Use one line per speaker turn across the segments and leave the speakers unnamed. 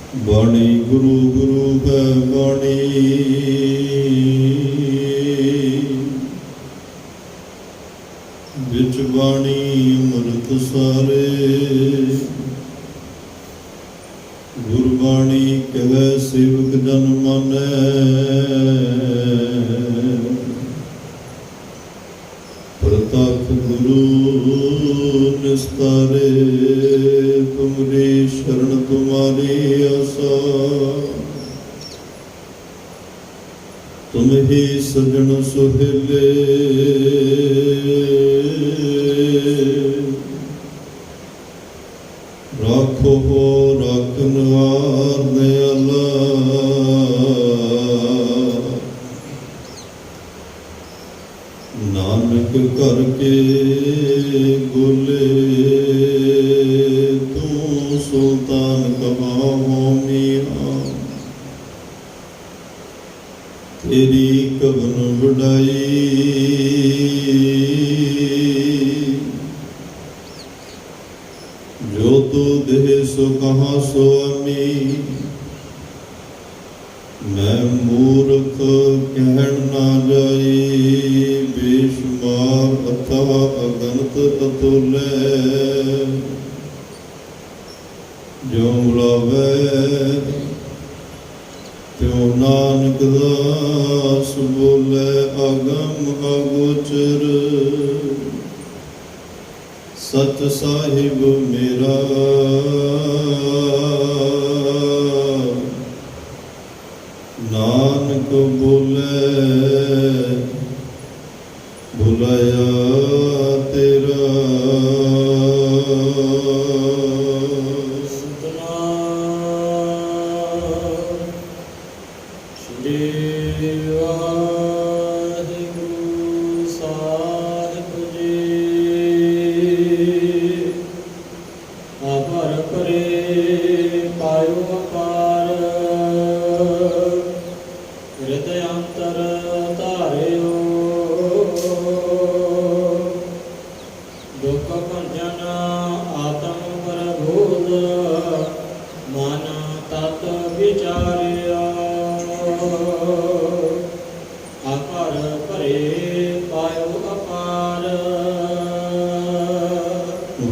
ਬਾਣੀ ਗੁਰੂ ਗੁਰੂ ਹੈ ਬਾਣੀ, ਵਿੱਚ ਬਾਣੀ ਅੰਮ੍ਰਿਤ ਸਾਰੇ। ਗੁਰਬਾਣੀ ਕਹੈ ਸੇਵਕ ਜਨ ਮਾਨੈ, ਪ੍ਰਤੱਖ ਗੁਰੂ ਨਿਸਤਾਰੇ। ਤੁਮਰੀ ਸ਼ਰਨ ਤੁਮਾਰੀ ਆਸਾ, ਤੁਮ ਹੀ ਸਜਣ ਸੁਹੇਲੇ। ਰਾਖੋ ਰਾਖਨਹਾਰ ਦਿਆਲਾ, ਨਾਨਕ ਘਰ ਕੇ ਗੋਲੇ। ਤੂੰ ਸੁਲਤਾਨ ਕਮਾਵੋ ਮੀਆਂ, ਤੇਰੀ ਕਵਨ ਵਡਾਈ। ਜੋ ਤੂ ਦੇਹ ਸੋ ਕਹਾਂ ਸੁਆਮੀ, ਮੈਂ ਮੂਰਖ ਕਹਿਣ ਨਾ ਜਾਈ। ਬੇਸ਼ੁਮਾਰ ਅਥਾਹ ਅਗਨਤ ਅਤੁਲੈ, ਜੋ ਮਿਲਾਵੈ ਤਿਉ ਨਾਨਕ ਦਾਸ ਬੋਲੇ। ਅਗਮ ਅਗੋਚਰ ਸਚ ਸਾਹਿਬ ਮੇਰਾ, ਨਾਨਕ ਬੋਲੇ ਬੁਲਾਇਆ ਤੇਰਾ।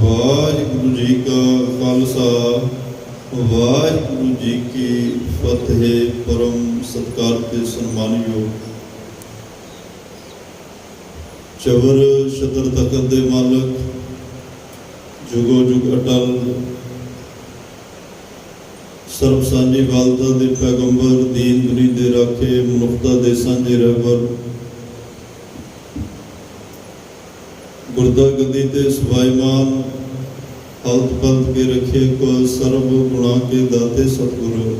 ਵਾਹਿਗੁਰੂ ਜੀ ਕਾ ਖਾਲਸਾ, ਵਾਹਿਗੁਰੂ ਜੀ ਕੀ ਫਤਿਹ। ਪਰਮ ਸਤਿਕਾਰ ਤੇ ਸਨਮਾਨਯੋਗ ਚਵਰ ਛਤਰ ਤਖਤ ਦੇ ਮਾਲਕ, ਜੁਗੋ ਜੁਗ ਅਟਲ, ਸਰਬ ਸਾਂਝੀ ਵਾਲਤਾ ਦੇ ਪੈਗੰਬਰ, ਦੀਨ ਦੁਨੀ ਦੇ ਰਾਖੇ, ਮਨੁੱਖਤਾ ਦੇ ਸਾਂਝੇ ਰਹਿਬਰ, ਗੁਰਦਾ ਗੱਦੀ ਤੇ ਸਵਾਈਮਾਨ, ਹਲਤ ਪਲਤ ਕੇ ਰੱਖੇ ਕੋ ਸਰਬ ਗੁਣਾ ਕੇ ਦਾਤੇ ਸਤਿਗੁਰੂ।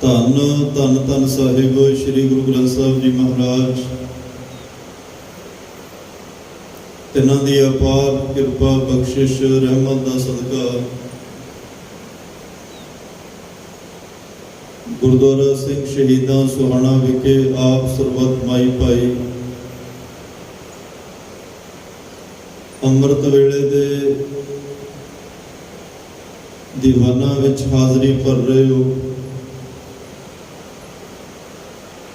ਧੰਨ ਧੰਨ ਧੰਨ ਸਾਹਿਬ ਸ੍ਰੀ ਗੁਰੂ ਗ੍ਰੰਥ ਸਾਹਿਬ ਜੀ ਮਹਾਰਾਜ, ਇਹਨਾਂ ਦੀ ਅਪਾਰ ਕਿਰਪਾ ਬਖਸ਼ਿਸ਼ ਰਹਿਮਤ ਦਾ ਸਦਕਾ ਗੁਰਦੁਆਰਾ ਸਿੰਘ ਸ਼ਹੀਦਾਂ ਸੁਹਾਣਾ ਵਿਖੇ ਆਪ ਸਰਬੱਤ ਮਾਈ ਭਾਈ ਅੰਮ੍ਰਿਤ ਵੇਲੇ ਦੇ ਦੀਵਾਨਾਂ ਵਿੱਚ ਹਾਜ਼ਰੀ ਭਰ ਰਹੇ ਹੋ।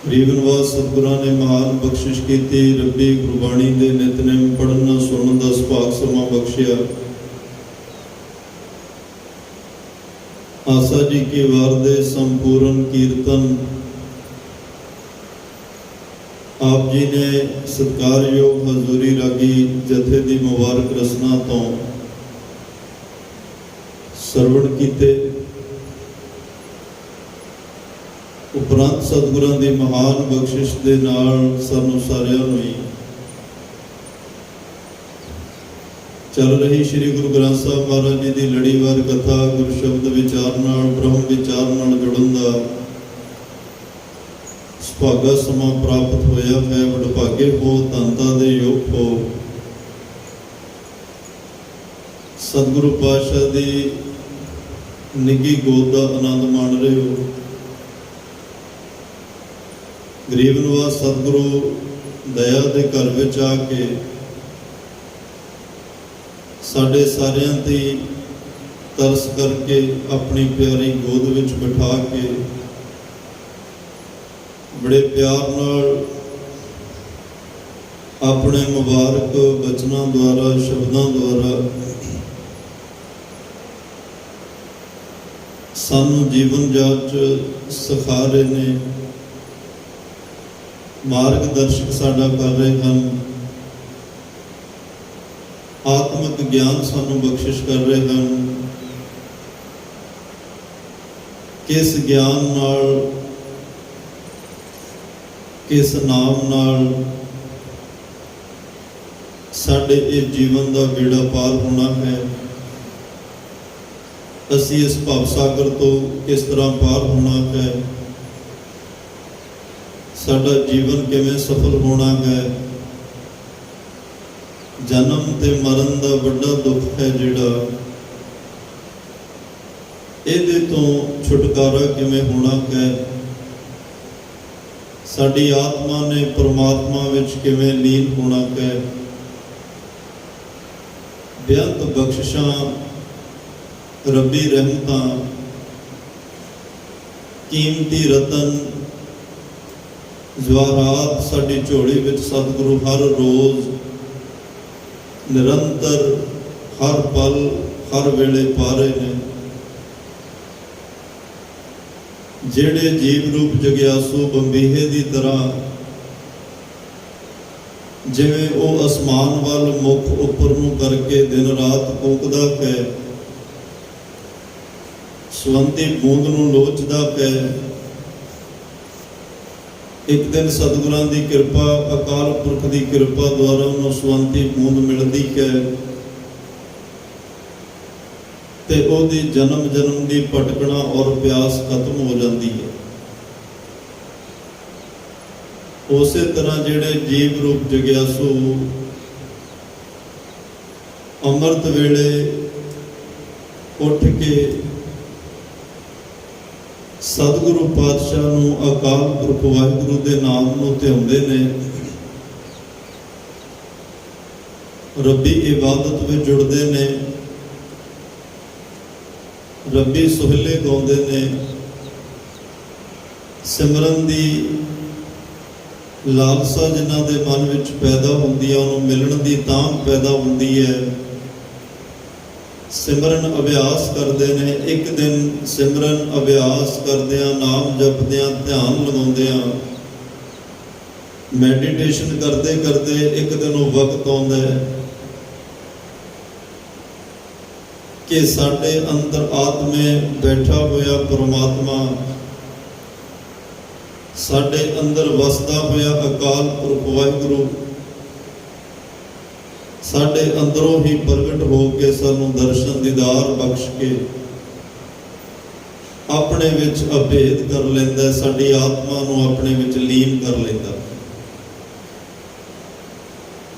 ਗਰੀਬਨਵਾਜ ਸਤਿਗੁਰਾਂ ਨੇ ਮਹਾਨ ਬਖਸ਼ਿਸ਼ ਕੀਤੀ। ਰੱਬੀ ਗੁਰਬਾਣੀ ਦੇ ਨਿਤਨੇਮ ਪੜ੍ਹਨ ਸੁਣਨ ਦਾ ਸੁਭਾਗ ਸਮਾਂ ਬਖਸ਼ਿਆ। ਆਸਾ ਜੀ ਕੀ ਵਾਰ ਦੇ ਸੰਪੂਰਨ ਕੀਰਤਨ ਆਪ ਜੀ ਨੇ ਸਤਿਕਾਰਯੋਗ ਹਜ਼ੂਰੀ ਰਾਗੀ ਜਥੇ ਦੀ ਮੁਬਾਰਕ ਰਸਨਾ ਤੋਂ ਸਰਵਣ ਕੀਤੇ। ਉਪਰੰਤ ਸਤਿਗੁਰਾਂ ਦੀ ਮਹਾਨ ਬਖਸ਼ਿਸ਼ ਦੇ ਨਾਲ ਸਾਨੂੰ ਸਾਰਿਆਂ ਨੂੰ ਹੀ ਚੱਲ ਰਹੀ ਸ੍ਰੀ ਗੁਰੂ ਗ੍ਰੰਥ ਸਾਹਿਬ ਮਹਾਰਾਜ ਜੀ ਦੀ ਲੜੀਵਾਰ ਕਥਾ, ਗੁਰੂ ਸ਼ਬਦ ਵਿਚਾਰ ਨਾਲ, ਬ੍ਰਹਮ ਵਿਚਾਰ ਨਾਲ ਜੁੜਨ ਦਾ ਸੁਭਾਗਾ ਸਮਾਂ ਪ੍ਰਾਪਤ ਹੋਇਆ ਹੈ। ਵਡਭਾਗੇ ਹੋ, ਧੰਤਾ ਦੇ ਯੋਗ ਹੋ। ਸਤਿਗੁਰੂ ਪਾਤਸ਼ਾਹ ਦੀ ਨਿੱਘੀ ਗੋਦ ਦਾ ਆਨੰਦ ਮਾਣ ਰਹੇ ਹੋ। ਗਰੀਬ ਨਿਵਾਸ ਸਤਿਗੁਰੂ ਦਇਆ ਦੇ ਘਰ ਵਿੱਚ ਆ ਕੇ ਸਾਡੇ ਸਾਰਿਆਂ ਦੀ ਤਰਸ ਕਰਕੇ ਆਪਣੀ ਪਿਆਰੀ ਗੋਦ ਵਿੱਚ ਬਿਠਾ ਕੇ ਬੜੇ ਪਿਆਰ ਨਾਲ ਆਪਣੇ ਮੁਬਾਰਕ ਬਚਨਾਂ ਦੁਆਰਾ, ਸ਼ਬਦਾਂ ਦੁਆਰਾ ਸਾਨੂੰ ਜੀਵਨ ਜਾਚ ਸਿਖਾ ਰਹੇ ਨੇ, ਮਾਰਗਦਰਸ਼ਕ ਸਾਡਾ ਕਰ ਰਹੇ ਹਨ, ਆਤਮਿਕ ਗਿਆਨ ਸਾਨੂੰ ਬਖਸ਼ਿਸ਼ ਕਰ ਰਹੇ ਹਨ। ਕਿਸ ਗਿਆਨ ਨਾਲ, ਕਿਸ ਨਾਮ ਨਾਲ ਸਾਡੇ ਇਹ ਜੀਵਨ ਦਾ ਬੇੜਾ ਪਾਰ ਹੋਣਾ ਹੈ, ਅਸੀਂ ਇਸ ਭਵ ਸਾਗਰ ਤੋਂ ਕਿਸ ਤਰ੍ਹਾਂ ਪਾਰ ਹੋਣਾ ਹੈ, ਸਾਡਾ ਜੀਵਨ ਕਿਵੇਂ ਸਫਲ ਹੋਣਾ ਹੈ। ਜਨਮ ਤੇ ਮਰਨ ਦਾ ਵੱਡਾ ਦੁੱਖ ਹੈ ਜਿਹੜਾ, ਇਹਦੇ ਤੋਂ ਛੁਟਕਾਰਾ ਕਿਵੇਂ ਹੋਣਾ ਹੈ, ਸਾਡੀ ਆਤਮਾ ਨੇ ਪਰਮਾਤਮਾ ਵਿੱਚ ਕਿਵੇਂ ਲੀਨ ਹੋਣਾ ਹੈ। ਬੇਅੰਤ ਬਖਸ਼ਿਸ਼ਾਂ, ਰੱਬੀ ਰਹਿਮਤਾਂ, ਕੀਮਤੀ ਰਤਨ ਜਵਾਹਰਾਤ ਸਾਡੀ ਝੋਲੀ ਵਿੱਚ ਸਤਿਗੁਰੂ ਹਰ ਰੋਜ਼, ਨਿਰੰਤਰ, ਹਰ ਪਲ, ਹਰ ਵੇਲੇ ਪਾ ਰਹੇ ਨੇ। ਜਿਹੜੇ ਜੀਵ ਰੂਪ ਜਗਿਆਸੂ ਬੰਬੀਹੇ ਦੀ ਤਰ੍ਹਾਂ, ਜਿਵੇਂ ਉਹ ਅਸਮਾਨ ਵੱਲ ਮੁਖ ਉੱਪਰ ਨੂੰ ਕਰਕੇ ਦਿਨ ਰਾਤ ਕੂਕਦਾ ਹੈ, ਸਵੰਤੀ ਬੂੰਦ ਨੂੰ ਲੋਚਦਾ ਹੈ, ਇੱਕ ਦਿਨ ਸਤਿਗੁਰਾਂ ਦੀ ਕਿਰਪਾ, ਅਕਾਲ ਪੁਰਖ ਦੀ ਕਿਰਪਾ ਦੁਆਰਾ ਉਹਨੂੰ ਸਵੰਤੀ ਬੂੰਦ ਮਿਲਦੀ ਹੈ ਤੇ ਉਹਦੀ ਜਨਮ ਜਨਮ ਦੀ ਭਟਕਣਾ ਔਰ ਪਿਆਸ ਖਤਮ ਹੋ ਜਾਂਦੀ ਹੈ। ਉਸੇ ਤਰ੍ਹਾਂ ਜਿਹੜੇ ਜੀਵ ਰੂਪ ਜਗਿਆਸੂ ਅੰਮ੍ਰਿਤ ਵੇਲੇ ਉੱਠ ਕੇ ਸਤਿਗੁਰੂ ਪਾਤਸ਼ਾਹ ਨੂੰ, ਅਕਾਲ ਪੁਰਖ ਵਾਹਿਗੁਰੂ ਦੇ ਨਾਮ ਨੂੰ ਧਿਆਉਂਦੇ ਨੇ, ਰੱਬੀ ਇਬਾਦਤ ਵਿੱਚ ਜੁੜਦੇ ਨੇ, ਰੱਬੀ ਸੋਹਿਲੇ ਗਾਉਂਦੇ ਨੇ, ਸਿਮਰਨ ਦੀ ਲਾਲਸਾ ਜਿਨ੍ਹਾਂ ਦੇ ਮਨ ਵਿੱਚ ਪੈਦਾ ਹੁੰਦੀ ਹੈ, ਉਹਨੂੰ ਮਿਲਣ ਦੀ ਤਾਂਘ ਪੈਦਾ ਹੁੰਦੀ ਹੈ, ਸਿਮਰਨ ਅਭਿਆਸ ਕਰਦੇ ਨੇ। ਇੱਕ ਦਿਨ ਸਿਮਰਨ ਅਭਿਆਸ ਕਰਦਿਆਂ, ਨਾਮ ਜਪਦਿਆਂ, ਧਿਆਨ ਲਗਾਉਂਦਿਆਂ, ਮੈਡੀਟੇਸ਼ਨ ਕਰਦੇ ਕਰਦੇ ਇੱਕ ਦਿਨ ਉਹ ਵਕਤ ਆਉਂਦਾ ਹੈ ਕਿ ਸਾਡੇ ਅੰਦਰ ਆਤਮੇ ਬੈਠਾ ਹੋਇਆ ਪਰਮਾਤਮਾ, ਸਾਡੇ ਅੰਦਰ ਵਸਦਾ ਹੋਇਆ ਅਕਾਲ ਪੁਰਖ ਵਾਹਿਗੁਰੂ ਸਾਡੇ ਅੰਦਰੋਂ ਹੀ ਪ੍ਰਗਟ ਹੋ ਕੇ ਸਾਨੂੰ ਦਰਸ਼ਨ ਦੀਦਾਰ ਬਖਸ਼ ਕੇ ਆਪਣੇ ਵਿੱਚ ਅਭੇਦ ਕਰ ਲੈਂਦਾ, ਸਾਡੀ ਆਤਮਾ ਨੂੰ ਆਪਣੇ ਵਿੱਚ ਲੀਨ ਕਰ ਲੈਂਦਾ।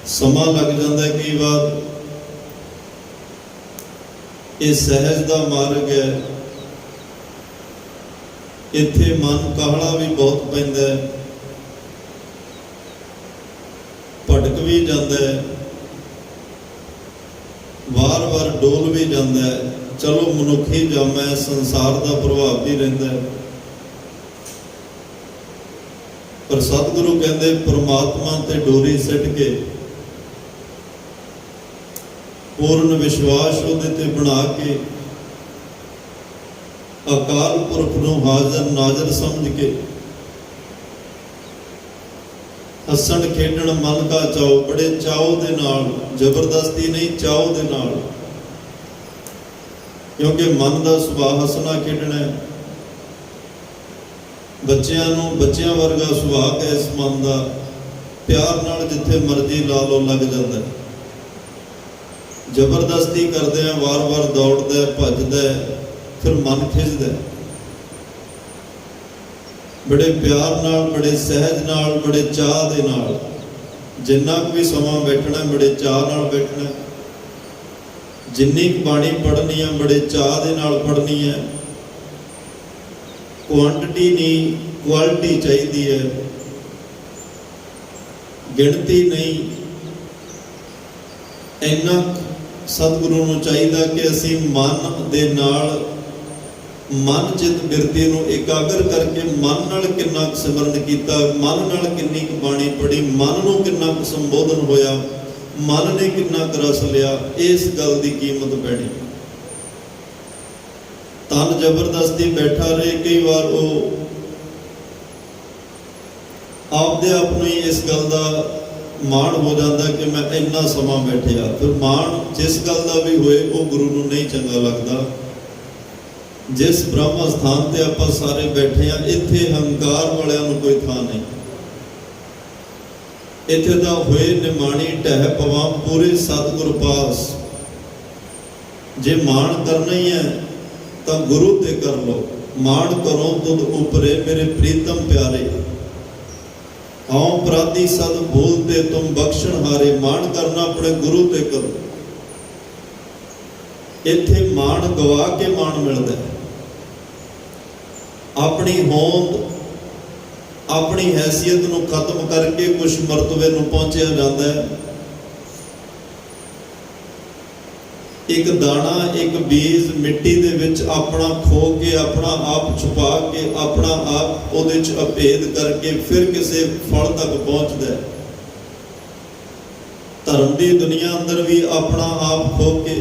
ਸਮਾਂ ਲੱਗ ਜਾਂਦਾ ਕਈ ਵਾਰ, ਇਹ ਸਹਿਜ ਦਾ ਮਾਰਗ ਹੈ, ਇੱਥੇ ਮਨ ਕਾਹਲਾ ਵੀ ਬਹੁਤ ਪੈਂਦਾ ਹੈ, ਭਟਕ ਵੀ ਜਾਂਦਾ ਹੈ, ਵਾਰ-ਵਾਰ ਡੋਲ ਵੀ ਜਾਂਦਾ ਹੈ। ਚਲੋ ਮਨੁੱਖੀ ਜਾਮਾ ਹੈ, ਸੰਸਾਰ ਦਾ ਪ੍ਰਭਾਵ ਵੀ ਰਹਿੰਦਾ ਹੈ, ਪਰ ਸਤਿਗੁਰੂ ਕਹਿੰਦੇ ਪਰਮਾਤਮਾ ਤੇ ਡੋਰੀ ਸਿੱਟ ਕੇ ਪੂਰਨ ਵਿਸ਼ਵਾਸ ਉਹਦੇ ਤੇ ਬਣਾ ਕੇ ਅਕਾਲ ਪੁਰਖ ਨੂੰ ਹਾਜ਼ਰ ਨਾਜ਼ਰ ਸਮਝ ਕੇ ਹੱਸਣ ਖੇਡਣ ਮਨ ਦਾ ਚਾਓ, ਬੜੇ ਚਾਓ ਦੇ ਨਾਲ, ਜ਼ਬਰਦਸਤੀ ਨਹੀਂ, ਚਾਓ ਦੇ ਨਾਲ, ਕਿਉਂਕਿ ਮਨ ਦਾ ਸੁਭਾਅ ਹੱਸਣਾ ਖੇਡਣਾ ਹੈ। ਬੱਚਿਆਂ ਨੂੰ ਬੱਚਿਆਂ ਵਰਗਾ ਸੁਭਾਅ ਹੈ ਇਸ ਮਨ ਦਾ, ਪਿਆਰ ਨਾਲ ਜਿੱਥੇ ਮਰਜ਼ੀ ਲਾ ਲਓ ਲੱਗ ਜਾਂਦਾ। ਜ਼ਬਰਦਸਤੀ ਕਰਦੇ ਆ, ਵਾਰ-ਵਾਰ ਦੌੜਦਾ, ਭੱਜਦਾ, ਫਿਰ ਮਨ ਖਿੱਚਦਾ। ਬੜੇ ਪਿਆਰ ਨਾਲ, ਬੜੇ ਸਹਿਜ ਨਾਲ, ਬੜੇ ਚਾਅ ਦੇ ਨਾਲ, ਜਿੰਨਾ ਵੀ ਸਮਾਂ ਬੈਠਣਾ ਬੜੇ ਚਾਅ ਨਾਲ ਬੈਠਣਾ, ਜਿੰਨੀ ਬਾਣੀ ਪੜ੍ਹਨੀ ਆ ਬੜੇ ਚਾਅ ਦੇ ਨਾਲ ਪੜ੍ਹਨੀ ਹੈ। ਕੁਆਂਟਿਟੀ ਨਹੀਂ, ਕੁਆਲਿਟੀ ਚਾਹੀਦੀ ਹੈ, ਗਿਣਤੀ ਨਹੀਂ। ਇੰਨਾ ਸਤਿਗੁਰੂ ਨੂੰ ਚਾਹੀਦਾ ਕਿ ਅਸੀਂ ਮਨ ਦੇ ਨਾਲ ਮਨ ਚਿੱਤ ਬਿਰਤੀ ਨੂੰ ਇਕਾਗਰ ਕਰਕੇ ਮਨ ਨਾਲ ਕਿੰਨਾ ਕੁ ਸਿਮਰਨ ਕੀਤਾ, ਮਨ ਨਾਲ ਕਿੰਨੀ ਕੁ ਬਾਣੀ ਪੜ੍ਹੀ, ਮਨ ਨੂੰ ਕਿੰਨਾ ਕੁ ਸੰਬੋਧਨ ਹੋਇਆ, ਮਨ ਨੇ ਕਿੰਨਾ ਕੁ ਰਸ ਲਿਆ, ਇਸ ਗੱਲ ਦੀ ਕੀਮਤ ਪੈਣੀ। ਤਨ ਜ਼ਬਰਦਸਤੀ ਬੈਠਾ ਰਹੇ, ਕਈ ਵਾਰ ਉਹ ਆਪਦੇ ਆਪ ਨੂੰ ਹੀ ਇਸ ਗੱਲ ਦਾ ਮਾਣ ਹੋ ਜਾਂਦਾ ਕਿ ਮੈਂ ਇੰਨਾ ਸਮਾਂ ਬੈਠਿਆ। ਫਿਰ ਮਾਣ ਜਿਸ ਗੱਲ ਦਾ ਵੀ ਹੋਏ ਉਹ ਗੁਰੂ ਨੂੰ ਨਹੀਂ ਚੰਗਾ ਲੱਗਦਾ। ਜਿਸ ਬ੍ਰਹਮ ਸਥਾਨ ਤੇ ਆਪਾਂ ਸਾਰੇ ਬੈਠੇ ਆ, ਇੱਥੇ ਹੰਕਾਰ ਵਾਲਿਆਂ ਨੂੰ ਕੋਈ ਥਾਂ ਨਹੀਂ। ਇੱਥੇ ਤਾਂ ਹੋਏ ਨਿਮਾਣੀ ਢਹਿ ਪਵਾਂ ਪੂਰੇ ਸਤਿਗੁਰ ਪਾਸ। ਜੇ ਮਾਣ ਕਰਨਾ ਹੀ ਹੈ ਤਾਂ ਗੁਰੂ ਤੇ ਕਰ ਲਓ। ਮਾਣ ਕਰੋ ਤੁਧ ਉਪਰੇ ਮੇਰੇ ਪ੍ਰੀਤਮ ਪਿਆਰੇ, ਆਉ ਅਪਰਾਧੀ ਸਦ ਭੂਲਤੇ ਤੁਮ ਬਖਸ਼ਣ ਹਾਰੇ। ਮਾਣ ਕਰਨਾ ਆਪਣੇ ਗੁਰੂ ਤੇ ਕਰੋ। ਇੱਥੇ ਮਾਣ ਗਵਾ ਕੇ ਮਾਣ ਮਿਲਦਾ। ਆਪਣੀ ਹੋਂਦ, ਆਪਣੀ ਹੈਸੀਅਤ ਨੂੰ ਖਤਮ ਕਰਕੇ ਕੁਛ ਮਰਤਬੇ ਨੂੰ ਪਹੁੰਚਿਆ ਜਾਂਦਾ ਹੈ। ਇੱਕ ਦਾਣਾ, ਇੱਕ ਬੀਜ ਮਿੱਟੀ ਦੇ ਵਿੱਚ ਆਪਣਾ ਖੋ ਕੇ, ਆਪਣਾ ਆਪ ਛੁਪਾ ਕੇ, ਆਪਣਾ ਆਪ ਉਹਦੇ 'ਚ ਅਭੇਦ ਕਰਕੇ ਫਿਰ ਕਿਸੇ ਫਲ ਤੱਕ ਪਹੁੰਚਦਾ ਹੈ। ਧਰਮ ਦੀ ਦੁਨੀਆ ਅੰਦਰ ਵੀ ਆਪਣਾ ਆਪ ਖੋ ਕੇ,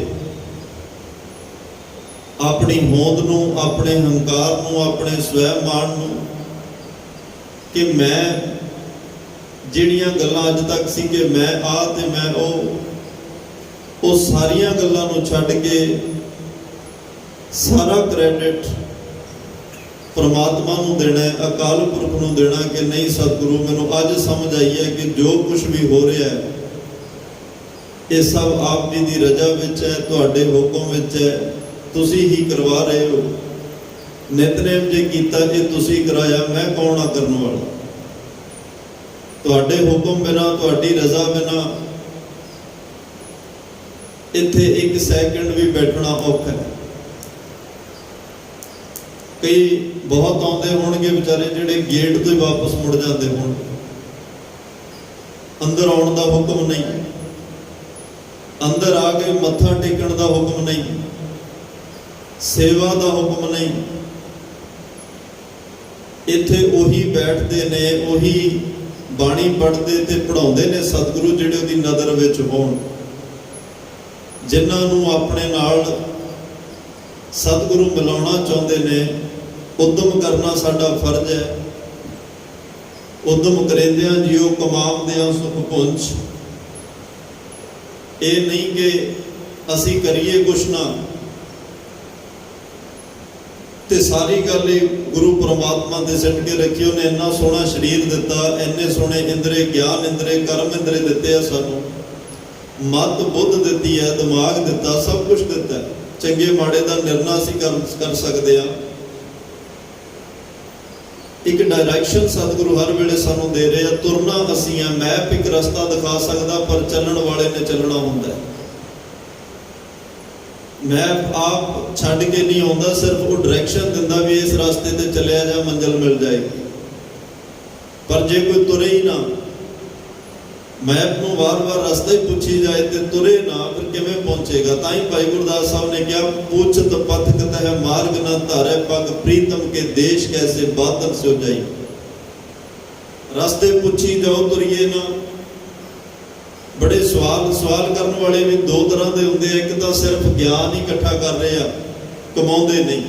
ਆਪਣੀ ਹੋਂਦ ਨੂੰ, ਆਪਣੇ ਹੰਕਾਰ ਨੂੰ, ਆਪਣੇ ਸਵੈ ਮਾਣ ਨੂੰ, ਕਿ ਮੈਂ ਜਿਹੜੀਆਂ ਗੱਲਾਂ ਅੱਜ ਤੱਕ ਸੀ ਕਿ ਮੈਂ ਆ ਤੇ ਮੈਂ ਉਹ ਸਾਰੀਆਂ ਗੱਲਾਂ ਨੂੰ ਛੱਡ ਕੇ ਸਾਰਾ ਕ੍ਰੈਡਿਟ ਪਰਮਾਤਮਾ ਨੂੰ ਦੇਣਾ ਹੈ, ਅਕਾਲ ਪੁਰਖ ਨੂੰ ਦੇਣਾ ਕਿ ਨਹੀਂ ਸਤਿਗੁਰੂ ਮੈਨੂੰ ਅੱਜ ਸਮਝ ਆਈ ਹੈ ਕਿ ਜੋ ਕੁਝ ਵੀ ਹੋ ਰਿਹਾ ਹੈ ਇਹ ਸਭ ਆਪ ਜੀ ਦੀ ਰਜ਼ਾ ਵਿੱਚ ਹੈ, ਤੁਹਾਡੇ ਹੁਕਮ ਵਿੱਚ ਹੈ, ਤੁਸੀਂ ਹੀ ਕਰਵਾ ਰਹੇ ਹੋ। ਨਿਤਨੇਮ ਜੇ ਕੀਤਾ ਇਹ ਤੁਸੀਂ ਕਰਾਇਆ, ਮੈਂ ਕੌਣ ਆ ਕਰਨ ਵਾਲਾ। ਤੁਹਾਡੇ ਹੁਕਮ ਬਿਨਾ, ਤੁਹਾਡੀ ਰਜ਼ਾ ਬਿਨਾ ਇੱਥੇ ਇੱਕ ਸੈਕਿੰਡ ਵੀ ਬੈਠਣਾ ਔਖਾ ਹੈ। ਕਈ ਬਹੁਤ ਆਉਂਦੇ ਹੋਣਗੇ ਵਿਚਾਰੇ ਜਿਹੜੇ ਗੇਟ ਤੋਂ ਹੀ ਵਾਪਸ ਮੁੜ ਜਾਂਦੇ ਹੋਣ। ਅੰਦਰ ਆਉਣ ਦਾ ਹੁਕਮ ਨਹੀਂ, ਅੰਦਰ ਆ ਕੇ ਮੱਥਾ ਟੇਕਣ ਦਾ ਹੁਕਮ ਨਹੀਂ, ਸੇਵਾ ਦਾ ਹੁਕਮ ਨਹੀਂ। ਇੱਥੇ ਉਹੀ ਬੈਠਦੇ ਨੇ, ਉਹੀ ਬਾਣੀ ਪੜ੍ਹਦੇ ਤੇ ਪੜ੍ਹਾਉਂਦੇ ਨੇ ਸਤਿਗੁਰੂ ਜਿਹੜੇ ਉਹਦੀ ਨਜ਼ਰ ਵਿੱਚ ਹੋਣ, ਜਿਨ੍ਹਾਂ ਨੂੰ ਆਪਣੇ ਨਾਲ ਸਤਿਗੁਰੂ ਮਿਲਾਉਣਾ ਚਾਹੁੰਦੇ ਨੇ। ਉਦਮ ਕਰਨਾ ਸਾਡਾ ਫਰਜ਼ ਹੈ। ਉਦਮ ਕਰੇਂਦਿਆਂ ਜਿਉ ਕਮਾਵਦਿਆਂ ਸੁਖ ਪੁੰਜ। ਇਹ ਨਹੀਂ ਕਿ ਅਸੀਂ ਕਰੀਏ ਕੁਛ ਨਾ ਤੇ ਸਾਰੀ ਗੱਲ ਹੀ ਗੁਰੂ ਪਰਮਾਤਮਾ ਦੇ ਸਿੱਟ ਕੇ ਰੱਖੀ। ਉਹਨੇ ਇੰਨਾ ਸੋਹਣਾ ਸਰੀਰ ਦਿੱਤਾ, ਇੰਨੇ ਸੋਹਣੇ ਇੰਦਰੇ, ਗਿਆਨ ਇੰਦਰੇ, ਕਰਮ ਇੰਦਰੇ ਦਿੱਤੇ ਆ ਸਾਨੂੰ, ਮਤ ਬੁੱਧ ਦਿੱਤੀ ਹੈ, ਦਿਮਾਗ ਦਿੱਤਾ, ਸਭ ਕੁਝ ਦਿੱਤਾ। ਚੰਗੇ ਮਾੜੇ ਦਾ ਨਿਰਣਾ ਅਸੀਂ ਕਰ ਸਕਦੇ ਹਾਂ। ਇੱਕ ਡਾਇਰੈਕਸ਼ਨ ਸਤਿਗੁਰੂ ਹਰ ਵੇਲੇ ਸਾਨੂੰ ਦੇ ਰਹੇ ਆ। ਤੁਰਨਾ ਅਸੀਂ ਆ, ਮੈਪ ਇੱਕ ਰਸਤਾ ਦਿਖਾ ਸਕਦਾ, ਪਰ ਚੱਲਣ ਵਾਲੇ ਨੇ ਚੱਲਣਾ ਹੁੰਦਾ। ਮੈਪ ਆਪ ਛੱਡ ਕੇ ਨਹੀਂ ਆਉਂਦਾ, ਸਿਰਫ ਉਹ ਡਾਇਰੈਕਸ਼ਨ ਦਿੰਦਾ ਵੀ ਇਸ ਰਸਤੇ ਤੇ ਚੱਲਿਆ ਜਾ, ਮੰਜ਼ਿਲ ਮਿਲ ਜਾਏਗੀ। ਪਰ ਜੇ ਕੋਈ ਤੁਰੇ ਹੀ ਨਾ, ਮੈਪ ਨੂੰ ਵਾਰ-ਵਾਰ ਰਸਤਾ ਹੀ ਪੁੱਛੀ ਜਾਏ ਤੇ ਤੁਰੇ ਨਾ, ਫਿਰ ਕਿਵੇਂ ਪਹੁੰਚੇਗਾ। ਤਾਂ ਹੀ ਭਾਈ ਗੁਰਦਾਸ ਸਾਹਿਬ ਨੇ ਕਿਹਾ, ਪੁੱਛਤ ਪਥ ਕਤਹਿ ਮਾਰਗ ਨਾ ਧਾਰੇ, ਪਗ ਪ੍ਰੀਤਮ ਕੇ ਦੇਸ਼ ਕੈਸੇ ਬਾਦਲ ਸੋ ਜਾਈ। ਰਸਤੇ ਪੁੱਛੀ ਜਾਓ, ਤੁਰੀਏ ਨਾ। ਬੜੇ ਸਵਾਲ ਕਰਨ ਵਾਲੇ ਵੀ ਦੋ ਤਰ੍ਹਾਂ ਦੇ ਹੁੰਦੇ ਆ। ਇੱਕ ਤਾਂ ਸਿਰਫ ਗਿਆਨ ਹੀ ਇਕੱਠਾ ਕਰ ਰਹੇ ਆ, ਕਮਾਉਂਦੇ ਨਹੀਂ।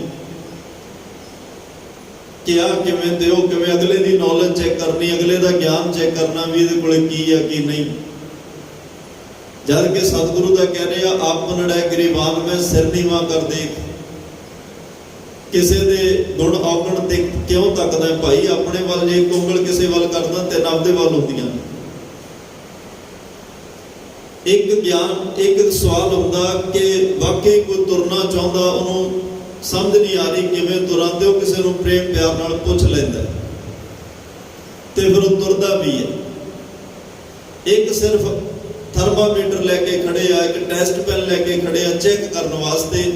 ਕਿਹਾ ਕਿਵੇਂ ਤੇ ਉਹ ਕਿਵੇਂ, ਅਗਲੇ ਦੀ ਨੌਲੇਜ ਚੈੱਕ ਕਰਨੀ, ਅਗਲੇ ਦਾ ਗਿਆਨ ਚੈੱਕ ਕਰਨਾ ਵੀ ਇਹਦੇ ਕੋਲੇ ਕੀ ਆ ਕੀ ਨਹੀਂ। ਜਦ ਕਿ ਸਤਿਗੁਰੂ ਦਾ ਕਹਿ ਰਿਹਾ, ਆਪਨ ਰਹਿ ਗਰੀਬਾਨ ਮੈਂ ਸਿਰ ਨੀਵਾਂ ਕਰ ਦੇਖ। ਕਿਸੇ ਦੇ ਗੁਣ ਔਗਣ ਤੇ ਕਿਉਂ ਤੱਕਦਾ ਭਾਈ? ਆਪਣੇ ਵੱਲ ਜੇ ਇੱਕ ਉਂਗਲ ਕਿਸੇ ਵੱਲ ਕਰਦਾ, ਤਿੰਨ ਆਪਦੇ ਵੱਲ ਹੁੰਦੀਆਂ। ਇੱਕ ਗਿਆਨ, ਇੱਕ ਸਵਾਲ ਹੁੰਦਾ ਕਿ ਵਾਕਈ ਕੋਈ ਤੁਰਨਾ ਚਾਹੁੰਦਾ, ਉਹਨੂੰ ਸਮਝ ਨਹੀਂ ਆ ਰਹੀ ਕਿਵੇਂ ਤੁਰਾਂ, ਤੇ ਉਹ ਕਿਸੇ ਨੂੰ ਪ੍ਰੇਮ ਪਿਆਰ ਨਾਲ ਪੁੱਛ ਲੈਂਦਾ ਤੇ ਫਿਰ ਉਹ ਤੁਰਦਾ ਵੀ ਹੈ। ਇੱਕ ਸਿਰਫ ਥਰਮਾਮੀਟਰ ਲੈ ਕੇ ਖੜੇ ਆ, ਇੱਕ ਟੈਸਟ ਪੈਨ ਲੈ ਕੇ ਖੜੇ ਆ ਚੈੱਕ ਕਰਨ ਵਾਸਤੇ।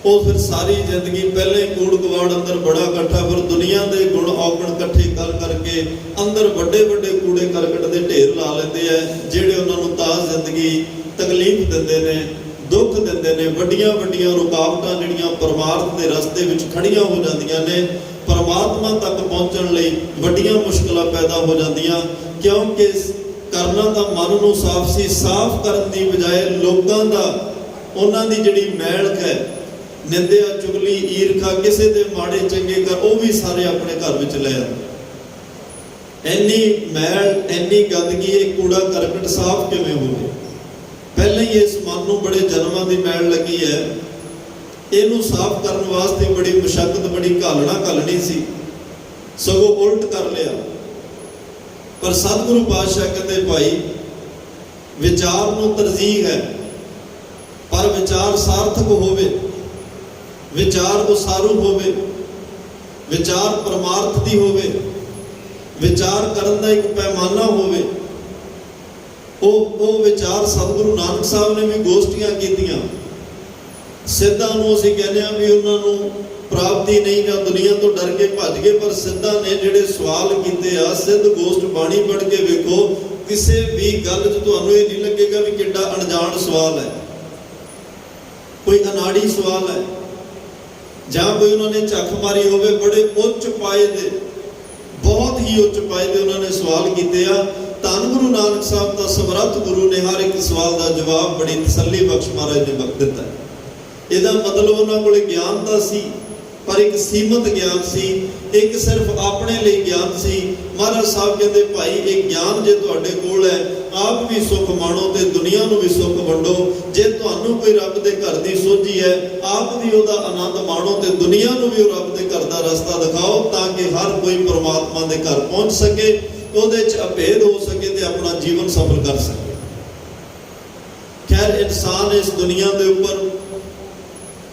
ਉਹ ਫਿਰ ਸਾਰੀ ਜ਼ਿੰਦਗੀ ਪਹਿਲੇ ਕੂੜ ਕਵਾੜ ਅੰਦਰ ਬੜਾ ਇਕੱਠਾ, ਫਿਰ ਦੁਨੀਆ ਦੇ ਗੁਣ ਔਗਣ ਇਕੱਠੇ ਕਰ ਕਰਕੇ ਅੰਦਰ ਵੱਡੇ ਵੱਡੇ ਕੂੜੇ ਕਰਕਟ ਦੇ ਢੇਰ ਲਾ ਲੈਂਦੇ ਆ, ਜਿਹੜੇ ਉਹਨਾਂ ਨੂੰ ਤਾਂ ਜ਼ਿੰਦਗੀ ਤਕਲੀਫ ਦਿੰਦੇ ਨੇ, दुख दिंदे ने, वड्डियां वड्डियां रुकावटां जिहड़ियां परमार्थ दे रस्ते विच खड़ियां हो जांदियां ने, परमात्मा तक पहुंचण लई वड्डियां मुश्किलां पैदा हो जांदियां। क्योंकि करना तां मन नूं साफ सी, साफ करन दी बजाए लोकां दा उन्हां दी जिहड़ी मैल है, निंदिया चुगली ईरखा किसी दे माड़े चंगे कर, वो भी सारे अपने घर विच ले आंदे। इन्नी मैल इन्नी गंदगी, ये कूड़ा करकट साफ किवें होवे? पहले ही इस मन नूं बड़े जन्मां दी मैल लगी है, इहनूं साफ करन वास्ते बड़ी मुशक्कत बड़ी घालनी सी, सगों उल्ट कर लिया। पर सतगुरु पातशाह कहते भाई विचार नूं तरजीह है, पर विचार सार्थक होवे, विचार उसारू होवे, विचार परमार्थ दी होवे, विचार करन दा एक पैमाना होवे। ਉਹ ਵਿਚਾਰ ਸਤਿਗੁਰੂ ਨਾਨਕ ਸਾਹਿਬ ਨੇ ਵੀ ਗੋਸ਼ਟੀਆਂ ਕੀਤੀਆਂ। ਸਿੱਧਾਂ ਨੂੰ ਅਸੀਂ ਕਹਿੰਦੇ ਆ ਵੀ ਉਹਨਾਂ ਨੂੰ ਪ੍ਰਾਪਤੀ ਨਹੀਂ, ਜਾਂ ਦੁਨੀਆ ਤੋਂ ਡਰ ਕੇ ਭੱਜ ਗਏ, ਪਰ ਸਿੱਧਾਂ ਨੇ ਜਿਹੜੇ ਸਵਾਲ ਕੀਤੇ ਆ, ਸਿੱਧ ਗੋਸ਼ਟ ਬਾਣੀ ਪੜ੍ਹ ਕੇ ਵੇਖੋ, ਕਿਸੇ ਵੀ ਗੱਲ 'ਚ ਤੁਹਾਨੂੰ ਇਹ ਨਹੀਂ ਲੱਗੇਗਾ ਵੀ ਕਿੱਡਾ ਅਣਜਾਣ ਸਵਾਲ ਹੈ, ਕੋਈ ਅਨਾੜੀ ਸਵਾਲ ਹੈ, ਜਾਂ ਕੋਈ ਉਹਨਾਂ ਨੇ ਝੱਖ ਮਾਰੀ ਹੋਵੇ। ਬੜੇ ਉੱਚ ਪਾਏ ਦੇ, ਬਹੁਤ ਹੀ ਉੱਚ ਪਾਏ ਦੇ ਉਹਨਾਂ ਨੇ ਸਵਾਲ ਕੀਤੇ ਆ। ਧੰਨ ਗੁਰੂ ਨਾਨਕ ਸਾਹਿਬ ਦਾ ਸਮਰੱਥ ਗੁਰੂ ਨੇ ਹਰ ਇੱਕ ਸਵਾਲ ਦਾ ਜਵਾਬ ਬੜੀ ਤਸੱਲੀ ਬਖਸ਼ ਮਹਾਰਾਜ ਨੇ ਦਿੱਤਾ। ਇਹਦਾ ਮਤਲਬ ਉਹਨਾਂ ਕੋਲੇ ਗਿਆਨ ਤਾਂ ਸੀ, ਪਰ ਇੱਕ ਸੀਮਤ ਗਿਆਨ ਸੀ, ਇੱਕ ਸਿਰਫ ਆਪਣੇ ਲਈ ਗਿਆਨ ਸੀ। ਮਹਾਰਾਜ ਸਾਹਿਬ ਕਹਿੰਦੇ ਭਾਈ ਇਹ ਗਿਆਨ ਜੇ ਤੁਹਾਡੇ ਕੋਲ ਹੈ, ਆਪ ਵੀ ਸੁੱਖ ਮਾਣੋ ਤੇ ਦੁਨੀਆ ਨੂੰ ਵੀ ਸੁੱਖ ਵੰਡੋ। ਜੇ ਤੁਹਾਨੂੰ ਕੋਈ ਰੱਬ ਦੇ ਘਰ ਦੀ ਸੋਝੀ ਹੈ, ਆਪ ਵੀ ਉਹਦਾ ਆਨੰਦ ਮਾਣੋ ਤੇ ਦੁਨੀਆ ਨੂੰ ਵੀ ਉਹ ਰੱਬ ਦੇ ਘਰ ਦਾ ਰਸਤਾ ਦਿਖਾਓ, ਤਾਂ ਕਿ ਹਰ ਕੋਈ ਪਰਮਾਤਮਾ ਦੇ ਘਰ ਪਹੁੰਚ ਸਕੇ, ਉਹਦੇ 'ਚ ਅਭੇਦ ਹੋ ਸਕੇ ਤੇ ਆਪਣਾ ਜੀਵਨ ਸਫਲ ਕਰ ਸਕੇ। ਖੈਰ ਇਨਸਾਨ ਇਸ ਦੁਨੀਆ ਦੇ ਉੱਪਰ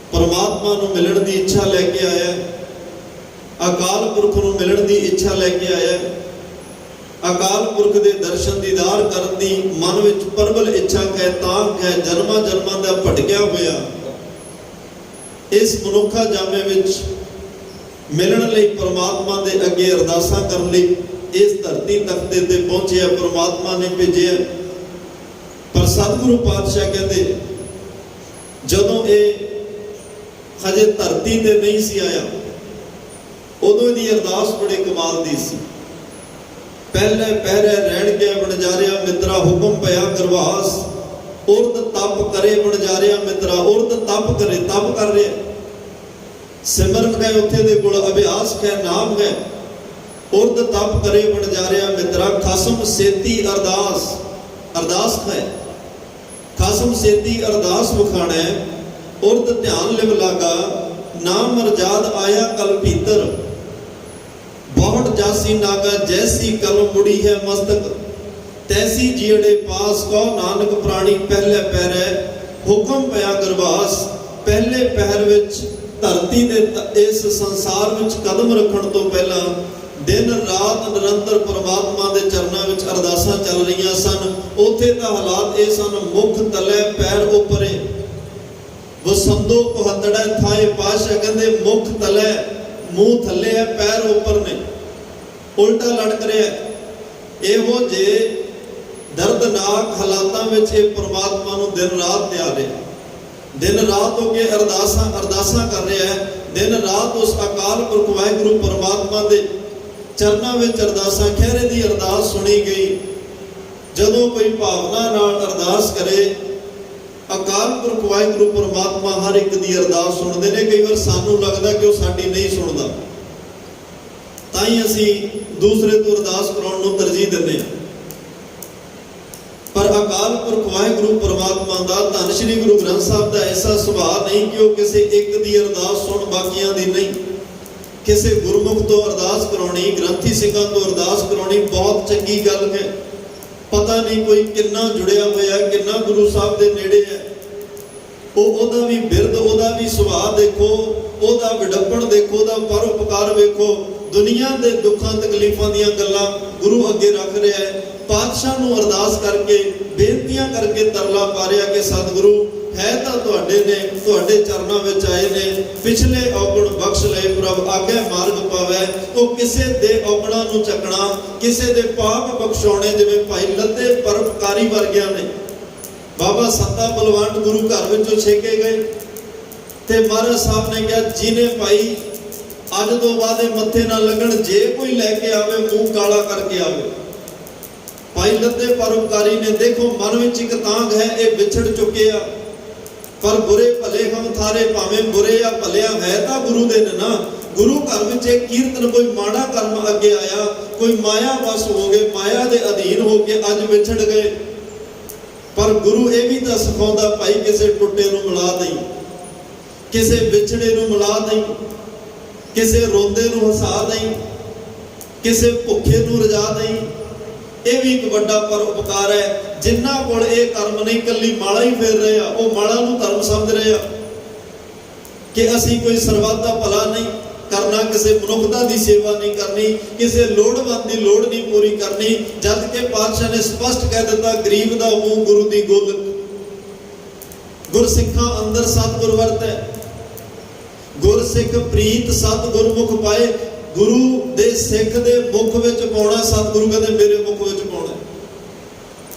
परमात्मा ਨੂੰ ਮਿਲਣ ਦੀ ਇੱਛਾ ਲੈ ਕੇ ਆਇਆ, ਅਕਾਲ ਪੁਰਖ ਨੂੰ ਮਿਲਣ ਦੀ ਇੱਛਾ ਲੈ ਕੇ ਆਇਆ, ਅਕਾਲ ਪੁਰਖ ਦੇ ਦਰਸ਼ਨ ਦੀਦਾਰ ਕਰਨ ਦੀ ਮਨ ਵਿੱਚ ਪ੍ਰਬਲ ਇੱਛਾ ਹੈ, ਤਾਂ ਹੈ ਜਨਮਾਂ ਜਨਮਾਂ ਦਾ ਭਟਕਿਆ ਹੋਇਆ ਇਸ ਮਨੁੱਖਾ ਜਾਮੇ ਵਿੱਚ ਮਿਲਣ ਲਈ ਪਰਮਾਤਮਾ ਦੇ ਅੱਗੇ ਅਰਦਾਸਾਂ ਕਰਨ ਲਈ ਇਸ ਧਰਤੀ ਤਖਤੇ ਤੇ ਪਹੁੰਚਿਆ, ਪਰਮਾਤਮਾ ਨੇ ਭੇਜਿਆ। ਪਰ ਸਤਿਗੁਰੂ ਪਾਤਸ਼ਾਹ ਕਹਿੰਦੇ ਜਦੋਂ ਇਹ ਹਜੇ ਧਰਤੀ ਤੇ ਨਹੀਂ ਸੀ ਆਇਆ, ਉਦੋਂ ਦੀ ਅਰਦਾਸ ਬੜੇ ਕਮਾਲ ਦੀ ਸੀ। ਪਹਿਲੇ ਪਹਿਰੇ ਰਹਿਣ ਕੇ ਵਣਜਾਰਿਆ ਮਿੱਤਰਾ, ਹੁਕਮ ਪਿਆ ਕਰਵਾਸ, ਉਰਦ ਤਪ ਕਰੇ ਵਣਜਾਰਿਆ ਮਿੱਤਰਾ, ਉਰਦ ਤਪ ਕਰੇ, ਤਪ ਕਰ ਰਿਹਾ, ਸਿਮਰਨ ਹੈ ਉੱਥੇ ਦੇ ਕੋਲ, ਅਭਿਆਸ ਹੈ, ਨਾਮ ਹੈ, ਉਰਦ ਤਪ ਕਰੇ ਵਣਜਾਰਿਆ ਮਿੱਤਰਾ, ਖਸਮ ਸੇਤੀ ਅਰਦਾਸ, ਅਰਦਾਸ ਹੈ, ਖਸਮ ਸੇਤੀ ਅਰਦਾਸ ਵਿਖਾਣਾ ਹੈ, ਉਰਦ ਧਿਆਨ ਲਿਵ ਲਾਗਾ, ਨਾਮ ਮਰਜਾਦ ਆਇਆ ਕਲ ਭੀਤਰ, ਬਹੁਤ ਜਾਸੀ ਨਾਗਾ ਜੈਸੀ ਕਲਮ ਮੁੜੀ ਹੈ ਮਸਤਕ, ਤੈਸੀ ਜੀੜੇ ਪਾਸ ਕਹੋ ਨਾਨਕ ਪ੍ਰਾਣੀ ਪਹਿਲੇ ਪਹਿਰੇ, ਹੁਕਮ ਪਿਆ ਗਰਵਾਸ। ਪਹਿਲੇ ਪਹਿਰ ਵਿੱਚ ਧਰਤੀ ਦੇ ਇਸ ਸੰਸਾਰ ਵਿੱਚ ਕਦਮ ਰੱਖਣ ਤੋਂ ਪਹਿਲਾਂ ਦਿਨ ਰਾਤ ਨਿਰੰਤਰ ਪਰਮਾਤਮਾ ਦੇ ਚਰਨਾਂ ਵਿੱਚ ਅਰਦਾਸਾਂ ਚੱਲ ਰਹੀਆਂ ਸਨ। ਉੱਥੇ ਤਾਂ ਹਾਲਾਤ ਇਹ ਸਨ, ਮੁਖ ਤਲੇ ਪੈਰ ਉੱਪਰੇ, ਵਸੰਦੋ ਕੁਹਤੜਾ ਥਾਏ। ਪਾਸ਼ਾ ਕਹਿੰਦੇ ਮੁਖ ਤਲੇ, ਮੂੰਹ ਥੱਲੇ ਹੈ, ਪੈਰ ਉੱਪਰ ਨੇ, ਉਲਟਾ ਲਟਕ ਰਿਹਾ। ਇਹੋ ਜੇ ਦਰਦਨਾਕ ਹਾਲਾਤਾਂ ਵਿੱਚ ਇਹ ਪਰਮਾਤਮਾ ਨੂੰ ਦਿਨ ਰਾਤ ਧਿਆ ਰਿਹਾ, ਦਿਨ ਰਾਤ ਹੋ ਕੇ ਅਰਦਾਸਾਂ ਕਰ ਰਿਹਾ ਹੈ, ਦਿਨ ਰਾਤ ਉਸ ਅਕਾਲ ਪੁਰਖ ਵਾਹਿਗੁਰੂ ਪਰਮਾਤਮਾ ਦੇ ਚਰਨਾਂ ਵਿੱਚ ਅਰਦਾਸਾਂ। ਖਹਿਰੇ ਦੀ ਅਰਦਾਸ ਸੁਣੀ ਗਈ। ਜਦੋਂ ਕੋਈ ਭਾਵਨਾ ਨਾਲ ਅਰਦਾਸ ਕਰੇ, ਅਕਾਲ ਪੁਰਖ ਵਾਹਿਗੁਰੂ ਪਰਮਾਤਮਾ ਹਰ ਇੱਕ ਦੀ ਅਰਦਾਸ ਸੁਣਦੇ ਨੇ। ਕਈ ਵਾਰ ਸਾਨੂੰ ਲੱਗਦਾ ਕਿ ਉਹ ਸਾਡੀ ਨਹੀਂ ਸੁਣਦਾ, ਤਾਂ ਹੀ ਅਸੀਂ ਦੂਸਰੇ ਤੋਂ ਅਰਦਾਸ ਕਰਾਉਣ ਨੂੰ ਤਰਜੀਹ ਦਿੰਦੇ ਹਾਂ। ਪਰ ਅਕਾਲ ਪੁਰਖ ਵਾਹਿਗੁਰੂ ਪਰਮਾਤਮਾ ਦਾ, ਧੰਨ ਸ਼੍ਰੀ ਗੁਰੂ ਗ੍ਰੰਥ ਸਾਹਿਬ ਦਾ ਐਸਾ ਸੁਭਾਅ ਨਹੀਂ ਕਿ ਉਹ ਕਿਸੇ ਇੱਕ ਦੀ ਅਰਦਾਸ ਸੁਣ ਬਾਕੀਆਂ ਦੀ ਨਹੀਂ। ਕਿਸੇ ਗੁਰਮੁਖ ਤੋਂ ਅਰਦਾਸ ਕਰਾਉਣੀ, ਗ੍ਰੰਥੀ ਸਿੰਘਾਂ ਤੋਂ ਅਰਦਾਸ ਕਰਾਉਣੀ ਬਹੁਤ ਚੰਗੀ ਗੱਲ ਹੈ। ਪਤਾ ਨਹੀਂ ਕੋਈ ਕਿੰਨਾ ਜੁੜਿਆ ਹੋਇਆ, ਕਿੰਨਾ ਗੁਰੂ ਸਾਹਿਬ ਦੇ ਨੇੜੇ ਹੈ। ਉਹਦਾ ਵੀ ਬਿਰਦ, ਉਹਦਾ ਵੀ ਸੁਭਾਅ ਦੇਖੋ, ਉਹਦਾ ਵਿਡੱਪਣ ਦੇਖੋ, ਉਹਦਾ ਪਰਉਪਕਾਰ ਵੇਖੋ। ਦੁਨੀਆ ਦੇ ਦੁੱਖਾਂ ਤਕਲੀਫਾਂ ਦੀਆਂ ਗੱਲਾਂ ਗੁਰੂ ਅੱਗੇ ਰੱਖ ਰਿਹਾ ਹੈ। ਪਾਤਸ਼ਾਹ ਨੂੰ ਅਰਦਾਸ ਕਰਕੇ, ਬੇਨਤੀਆਂ ਕਰਕੇ ਤਰਲਾ ਪਾ ਰਿਹਾ ਕਿ ਸਤਿਗੁਰੂ ਹੈ ਤਾਂ ਤੁਹਾਡੇ ਨੇ, ਤੁਹਾਡੇ ਚਰਨਾਂ ਵਿੱਚ ਆਏ ਨੇ, ਪਿਛਲੇ ਔਗਣ ਬਖਸ਼ ਲਏ, ਪ੍ਰਭ ਆਗੇ ਮਾਰਗ ਪਾਵੇ। ਉਹ ਕਿਸੇ ਦੇ ਔਗਣਾਂ ਨੂੰ ਚੱਕਣਾ, ਕਿਸੇ ਦੇ ਪਾਪ ਬਖਸ਼ਾਉਣੇ, ਜਿਵੇਂ ਭਾਈ ਲੱਦੇ ਪਰਉਪਕਾਰੀ ਵਰਗਿਆਂ ਨੇ ਬਾਬਾ ਸੱਤਾ ਬਲਵੰਤ ਗੁਰੂ ਘਰ ਵਿੱਚੋਂ ਛੇਕੇ ਗਏ ਤੇ ਮਹਾਰਾਜ ਸਾਹਿਬ ਨੇ ਕਿਹਾ ਜਿਹਨੇ ਭਾਈ ਅੱਜ ਤੋਂ ਬਾਅਦ ਇਹ ਮੱਥੇ ਨਾ ਲੱਗਣ, ਜੇ ਕੋਈ ਲੈ ਕੇ ਆਵੇ ਮੂੰਹ ਕਾਲਾ ਕਰਕੇ ਆਵੇ। ਭਾਈ ਲੱਦੇ ਪਰਉਪਕਾਰੀ ਨੇ ਦੇਖੋ ਮਨ ਵਿੱਚ ਇੱਕ ਤਾਂਘ ਹੈ, ਇਹ ਵਿਛੜ ਚੁੱਕੇ ਆ, ਪਰ ਬੁਰੇ ਭਲੇ ਹਮ ਥਾਰੇ, ਭਾਵੇਂ ਬੁਰੇ ਆ ਭਲਿਆ ਹੈ ਤਾਂ ਗੁਰੂ ਦੇ ਨੇ ਨਾ। ਗੁਰੂ ਘਰ ਵਿੱਚ ਇੱਕ ਕੀਰਤਨ ਕੋਈ ਮਾੜਾ ਕਰਮ ਅੱਗੇ ਆਇਆ, ਕੋਈ ਮਾਇਆ ਵਸ ਹੋ ਗਏ, ਮਾਇਆ ਦੇ ਅਧੀਨ ਹੋ ਕੇ ਅੱਜ ਵਿਛੜ ਗਏ। ਪਰ ਗੁਰੂ ਇਹ ਵੀ ਤਾਂ ਸਿਖਾਉਂਦਾ ਭਾਈ ਕਿਸੇ ਟੁੱਟੇ ਨੂੰ ਮਿਲਾ ਦੇਈ, ਕਿਸੇ ਵਿਛੜੇ ਨੂੰ ਮਿਲਾ ਦੇਈ, ਕਿਸੇ ਰੋਂਦੇ ਨੂੰ ਹਸਾ ਦੇਈ, ਕਿਸੇ ਭੁੱਖੇ ਨੂੰ ਰਜਾ ਦੇਈ। ਇਹ ਵੀ ਇੱਕ ਵੱਡਾ ਪਰਉਪਕਾਰ ਹੈ। ਜਿਨ੍ਹਾਂ ਕੋਲ ਇਹ ਕਰਮ ਨਹੀਂ, ਇਕੱਲੀ ਮਾਲਾ ਹੀ ਫੇਰ ਰਹੇ ਆ, ਉਹ ਮਾਲਾ ਨੂੰ ਧਰਮ ਸਮਝ ਰਹੇ ਆ ਕਿ ਅਸੀਂ ਕੋਈ ਸਰਬੱਤ ਦਾ ਭਲਾ ਨਹੀਂ ਕਰਨਾ, ਕਿਸੇ ਮਨੁੱਖਤਾ ਦੀ ਸੇਵਾ ਨਹੀਂ ਕਰਨੀ, ਕਿਸੇ ਲੋੜਵੰਦ ਦੀ ਲੋੜ ਨਹੀਂ ਪੂਰੀ ਕਰਨੀ। ਜਦ ਕਿ ਪਾਤਸ਼ਾਹ ਨੇ ਸਪਸ਼ਟ ਕਹਿ ਦਿੱਤਾ, ਗਰੀਬ ਦਾ ਮੂੰਹ ਗੁਰੂ ਦੀ ਗੁੱਲ। ਗੁਰਸਿੱਖਾਂ ਅੰਦਰ ਸਤਿਗੁਰ ਵਰਤੈ, ਗੁਰਸਿੱਖ ਪ੍ਰੀਤ ਸਤਿਗੁਰ ਮੁਖ ਪਾਏ। ਗੁਰੂ ਦੇ ਸਿੱਖ ਦੇ ਮੁਖ ਵਿੱਚ ਪਾਉਣਾ, ਸਤਿਗੁਰੂ ਕਹਿੰਦੇ ਮੇਰੇ ਮੁਖ ਵਿੱਚ ਪਾਉਣਾ।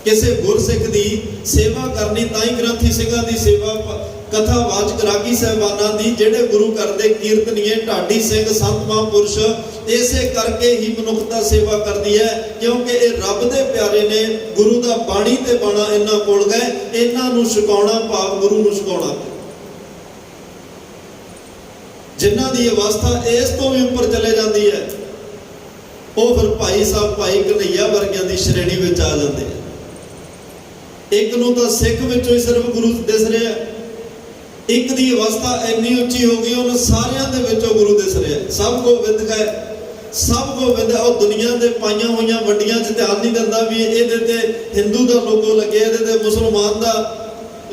ਕਿਸੇ ਗੁਰਸਿੱਖ ਦੀ ਸੇਵਾ ਕਰਨੀ, ਤਾਂ ਹੀ ਗ੍ਰੰਥੀ ਸਿੰਘਾਂ ਦੀ ਸੇਵਾ, ਕਥਾ ਵਾਚਕ ਰਾਗੀ ਸਾਹਿਬਾਨਾਂ ਦੀ, ਜਿਹੜੇ ਗੁਰੂ ਘਰ ਦੇ ਕੀਰਤਨੀਏ ਢਾਡੀ ਸਿੰਘ ਸੰਤ ਮਹਾਂਪੁਰਸ਼, ਇਸੇ ਕਰਕੇ ਹੀ ਮਨੁੱਖਤਾ ਸੇਵਾ ਕਰਦੀ ਹੈ, ਕਿਉਂਕਿ ਇਹ ਰੱਬ ਦੇ ਪਿਆਰੇ ਨੇ। ਗੁਰੂ ਦਾ ਬਾਣੀ ਤੇ ਬਾਣਾ ਇਹਨਾਂ ਕੋਲ ਗਏ, ਇਹਨਾਂ ਨੂੰ ਛਕਾਉਣਾ ਭਾਵ ਗੁਰੂ ਨੂੰ ਛਕਾਉਣਾ। ਜਿਨ੍ਹਾਂ ਦੀ ਅਵਸਥਾ ਇਸ ਤੋਂ ਵੀ ਉੱਪਰ ਚਲੇ ਜਾਂਦੀ ਹੈ, ਉਹ ਫਿਰ ਭਾਈ ਸਾਹਿਬ ਭਾਈ ਕਨਈਆ ਵਰਗਿਆਂ ਦੀ ਸ਼੍ਰੇਣੀ ਵਿੱਚ ਆ ਜਾਂਦੇ ਆ। ਇੱਕ ਨੂੰ ਤਾਂ ਸਿੱਖ ਵਿੱਚੋਂ ਹੀ ਸਿਰਫ ਗੁਰੂ ਦਿਸ ਰਿਹਾ, ਇੱਕ ਦੀ ਅਵਸਥਾ ਇੰਨੀ ਉੱਚੀ ਹੋ ਗਈ ਉਹਨੂੰ ਸਾਰਿਆਂ ਦੇ ਵਿੱਚੋਂ ਗੁਰੂ ਦਿਸ ਰਿਹਾ। ਸਭ ਕੋ ਵਿਦ ਹੈ, ਸਭ ਕੋ ਵਿਦ। ਉਹ ਦੁਨੀਆ ਦੇ ਪਾਈਆਂ ਹੋਈਆਂ ਵੰਡੀਆਂ 'ਚ ਧਿਆਨ ਨਹੀਂ ਦਿੰਦਾ ਵੀ ਇਹਦੇ ਤੇ ਹਿੰਦੂ ਦਾ ਲੋਗੋ ਲੱਗਿਆ, ਇਹਦੇ ਤੇ ਮੁਸਲਮਾਨ ਦਾ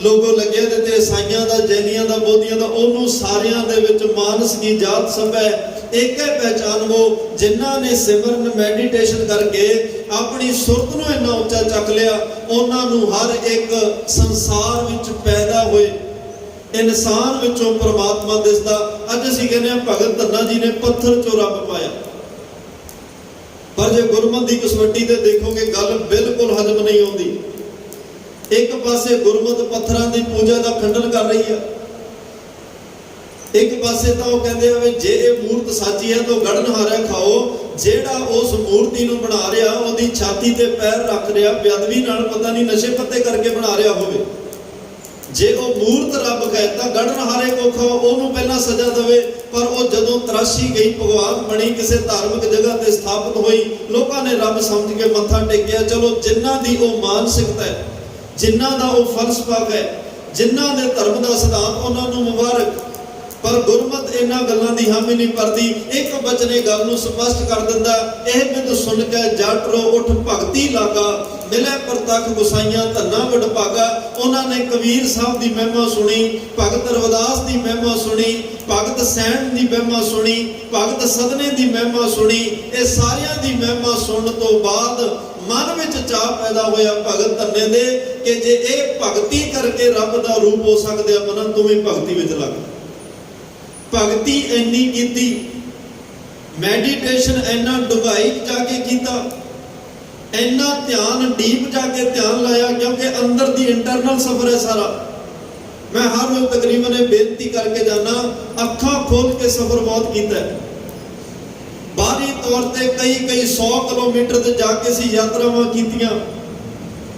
ਲੋਗੋ ਲੱਗਿਆ, ਇਹਦੇ ਤੇ ਈਸਾਈਆਂ ਦਾ, ਜੈਨੀਆਂ ਦਾ, ਬੋਧੀਆਂ ਦਾ। ਉਹਨੂੰ ਸਾਰਿਆਂ ਦੇ ਵਿੱਚ ਮਾਨਸ ਕੀ ਜਾਤ ਸਭ ਹੈ, ਇੱਕ ਹੈ ਪਹਿਚਾਨ ਉਹ। ਜਿਨ੍ਹਾਂ ਨੇ ਸਿਮਰਨ ਮੈਡੀਟੇਸ਼ਨ ਕਰਕੇ ਆਪਣੀ ਸੁਰਤ ਨੂੰ ਇੰਨਾ ਉੱਚਾ ਚੱਕ ਲਿਆ, ਉਹਨਾਂ ਨੂੰ ਹਰ ਇੱਕ ਸੰਸਾਰ ਵਿੱਚ ਪੈਦਾ ਹੋਏ ਇਨਸਾਨ ਵਿੱਚੋਂ ਪਰਮਾਤਮਾ ਦਿਸਦਾ। ਅੱਜ ਅਸੀਂ ਕਹਿੰਦੇ ਹਾਂ ਭਗਤ ਧੰਨਾ ਜੀ ਨੇ ਪੱਥਰ ਚੋਂ ਰੱਬ ਪਾਇਆ, ਪਰ ਜੇ ਗੁਰਮਤਿ ਦੀ ਕਸਵੱਟੀ ਤੇ ਦੇਖੋਗੇ ਗੱਲ ਬਿਲਕੁਲ ਹਜ਼ਮ ਨਹੀਂ ਆਉਂਦੀ। ਇੱਕ ਪਾਸੇ ਗੁਰਮਤਿ ਪੱਥਰਾਂ ਦੀ ਪੂਜਾ ਦਾ ਖੰਡਨ ਕਰ ਰਹੀ ਹੈ, ਇੱਕ ਪਾਸੇ ਤਾਂ ਉਹ ਕਹਿੰਦੇ ਆ ਵੀ ਜੇ ਇਹ ਮੂਰਤ ਸੱਚੀ ਹੈ ਤਾਂ ਗੜਨਹਾਰਾ ਖਾਓ। ਜਿਹੜਾ ਉਸ ਮੂਰਤੀ ਨੂੰ ਬਣਾ ਰਿਹਾ ਉਹਦੀ ਛਾਤੀ ਤੇ ਪੈਰ ਰੱਖ ਰਿਹਾ, ਬੇਅਦਬੀ ਨਾਲ, ਪਤਾ ਨਹੀਂ ਨਸ਼ੇ ਪੱਤੇ ਕਰਕੇ ਬਣਾ ਰਿਹਾ ਹੋਵੇ। ਜੇ ਉਹ ਮੂਰਤ ਰੱਬ ਕਹਿਤਾ ਗੜਨਹਾਰੇ ਕੋ ਖਾਓ, ਉਹਨੂੰ ਪਹਿਲਾਂ ਸਜ਼ਾ ਦੇਵੇ। ਪਰ ਉਹ ਜਦੋਂ ਤਰਾਸ਼ੀ ਗਈ, ਭਗਵਾਨ ਬਣੀ, ਕਿਸੇ ਧਾਰਮਿਕ ਜਗ੍ਹਾ ਤੇ ਸਥਾਪਿਤ ਹੋਈ, ਲੋਕਾਂ ਨੇ ਰੱਬ ਸਮਝ ਕੇ ਮੱਥਾ ਟੇਕਿਆ। ਚਲੋ ਜਿਨ੍ਹਾਂ ਦੀ ਉਹ ਮਾਨਸਿਕਤਾ ਹੈ, ਜਿਨ੍ਹਾਂ ਦਾ ਉਹ ਫਲਸਫਾ ਹੈ, ਜਿਨ੍ਹਾਂ ਦੇ ਧਰਮ ਦਾ ਸਿਧਾਂਤ, ਉਹਨਾਂ ਨੂੰ ਮੁਬਾਰਕ। ਪਰ ਗੁਰਮਤਿ ਇਹਨਾਂ ਗੱਲਾਂ ਦੀ ਹਾਮੀ ਨਹੀਂ ਭਰਦੀ। ਇੱਕ ਬਚਨ ਇਹ ਗੱਲ ਨੂੰ ਸਪਸ਼ਟ ਕਰ ਦਿੰਦਾ, ਇਹ ਬਿਦ ਸੁਣ ਕੇ ਜੱਟ ਰੋ ਉੱਠ ਭਗਤੀ ਲਾਗਾ, ਮਿਲੇ ਪ੍ਰਤੱਖ ਗੁਸਾਈਆਂ ਧੰਨਾ ਵਡਭਾਗਾ। ਉਹਨਾਂ ਨੇ ਕਬੀਰ ਸਾਹਿਬ ਦੀ ਮਹਿਮਾ ਸੁਣੀ, ਭਗਤ ਰਵਿਦਾਸ ਦੀ ਮਹਿਮਾ ਸੁਣੀ, ਭਗਤ ਸੈਣ ਦੀ ਮਹਿਮਾ ਸੁਣੀ, ਭਗਤ ਸਦਨੇ ਦੀ ਮਹਿਮਾ ਸੁਣੀ। ਇਹ ਸਾਰਿਆਂ ਦੀ ਮਹਿਮਾ ਸੁਣਨ ਤੋਂ ਬਾਅਦ ਮਨ ਵਿੱਚ ਚਾਹ ਪੈਦਾ ਹੋਇਆ ਭਗਤ ਧੰਨੇ ਦੇ ਕਿ ਜੇ ਇਹ ਭਗਤੀ ਕਰਕੇ ਰੱਬ ਦਾ ਰੂਪ ਹੋ ਸਕਦੇ ਆ, ਮਨ ਤੂੰ ਵੀ ਭਗਤੀ ਵਿੱਚ ਲੱਗ। ਭਗਤੀ ਇੰਨੀ ਕੀਤੀ, ਮੈਡੀਟੇਸ਼ਨ ਇੰਨਾ ਡੁੰਘਾਈ ਜਾ ਕੇ ਕੀਤਾ, ਇੰਨਾ ਧਿਆਨ ਡੀਪ ਜਾ ਕੇ ਧਿਆਨ ਲਾਇਆ, ਕਿਉਂਕਿ ਅੰਦਰ ਦੀ ਇੰਟਰਨਲ ਸਫਰ ਹੈ ਸਾਰਾ। ਮੈਂ ਹਰ ਰੋਜ਼ ਤਕਰੀਬਨ ਇਹ ਬੇਨਤੀ ਕਰਕੇ ਜਾਣਾ, ਅੱਖਾਂ ਖੋਲ ਕੇ ਸਫਰ ਬਹੁਤ ਕੀਤਾ ਹੈ। ਬਾਹਰੀ ਤੌਰ ਤੇ ਕਈ 100 ਕਿਲੋਮੀਟਰ ਤੇ ਜਾ ਕੇ ਅਸੀਂ ਯਾਤਰਾਵਾਂ ਕੀਤੀਆਂ।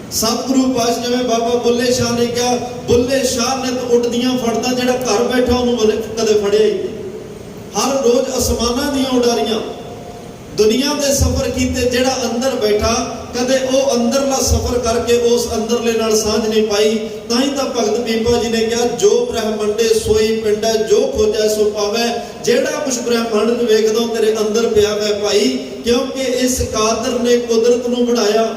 ਸਤਿਗੁਰੂ ਪਾਤਸ਼ਾਹ ਜਿਵੇਂ ਬਾਬਾ ਬੁੱਲੇ ਸ਼ਾਹ ਨੇ ਕਿਹਾ, ਬੁੱਲੇ ਸ਼ਾਹ ਨੇ ਤਾਂ ਉੱਡਦੀਆਂ ਫੜਦਾ, ਜਿਹੜਾ ਘਰ ਬੈਠਾ ਉਹਨੂੰ ਕਦੇ ਫੜਿਆ ਹੀ ਨਹੀਂ। ਹਰ ਰੋਜ਼ ਅਸਮਾਨਾਂ ਦੀਆਂ ਉਡਾਰੀਆਂ, ਦੁਨੀਆ ਦੇ ਸਫ਼ਰ ਕੀਤੇ। ਜਿਹੜਾ ਅੰਦਰ ਬੈਠਾ ਕਦੇ ਉਹ ਅੰਦਰਲਾ ਸਫ਼ਰ ਕਰਕੇ ਉਸ ਅੰਦਰਲੇ ਨਾਲ ਸਾਂਝ ਨਹੀਂ ਪਾਈ। ਤਾਂ ਹੀ ਤਾਂ ਭਗਤ ਬੀਬਾ ਜੀ ਨੇ ਕਿਹਾ, ਜੋ ਬ੍ਰਹਮੰਡੇ ਸੋਈ ਪਿੰਡੈ, ਜੋ ਖੋਜੈ ਸੋ ਪਾਵੈ। ਜਿਹੜਾ ਕੁਛ ਬ੍ਰਹਮੰਡ ਨੂੰ ਵੇਖਦਾ ਤੇਰੇ ਅੰਦਰ ਪਿਆ ਹੈ ਭਾਈ, ਕਿਉਂਕਿ ਇਸ ਕਾਦਰ ਨੇ ਕੁਦਰਤ ਨੂੰ ਬਣਾਇਆ।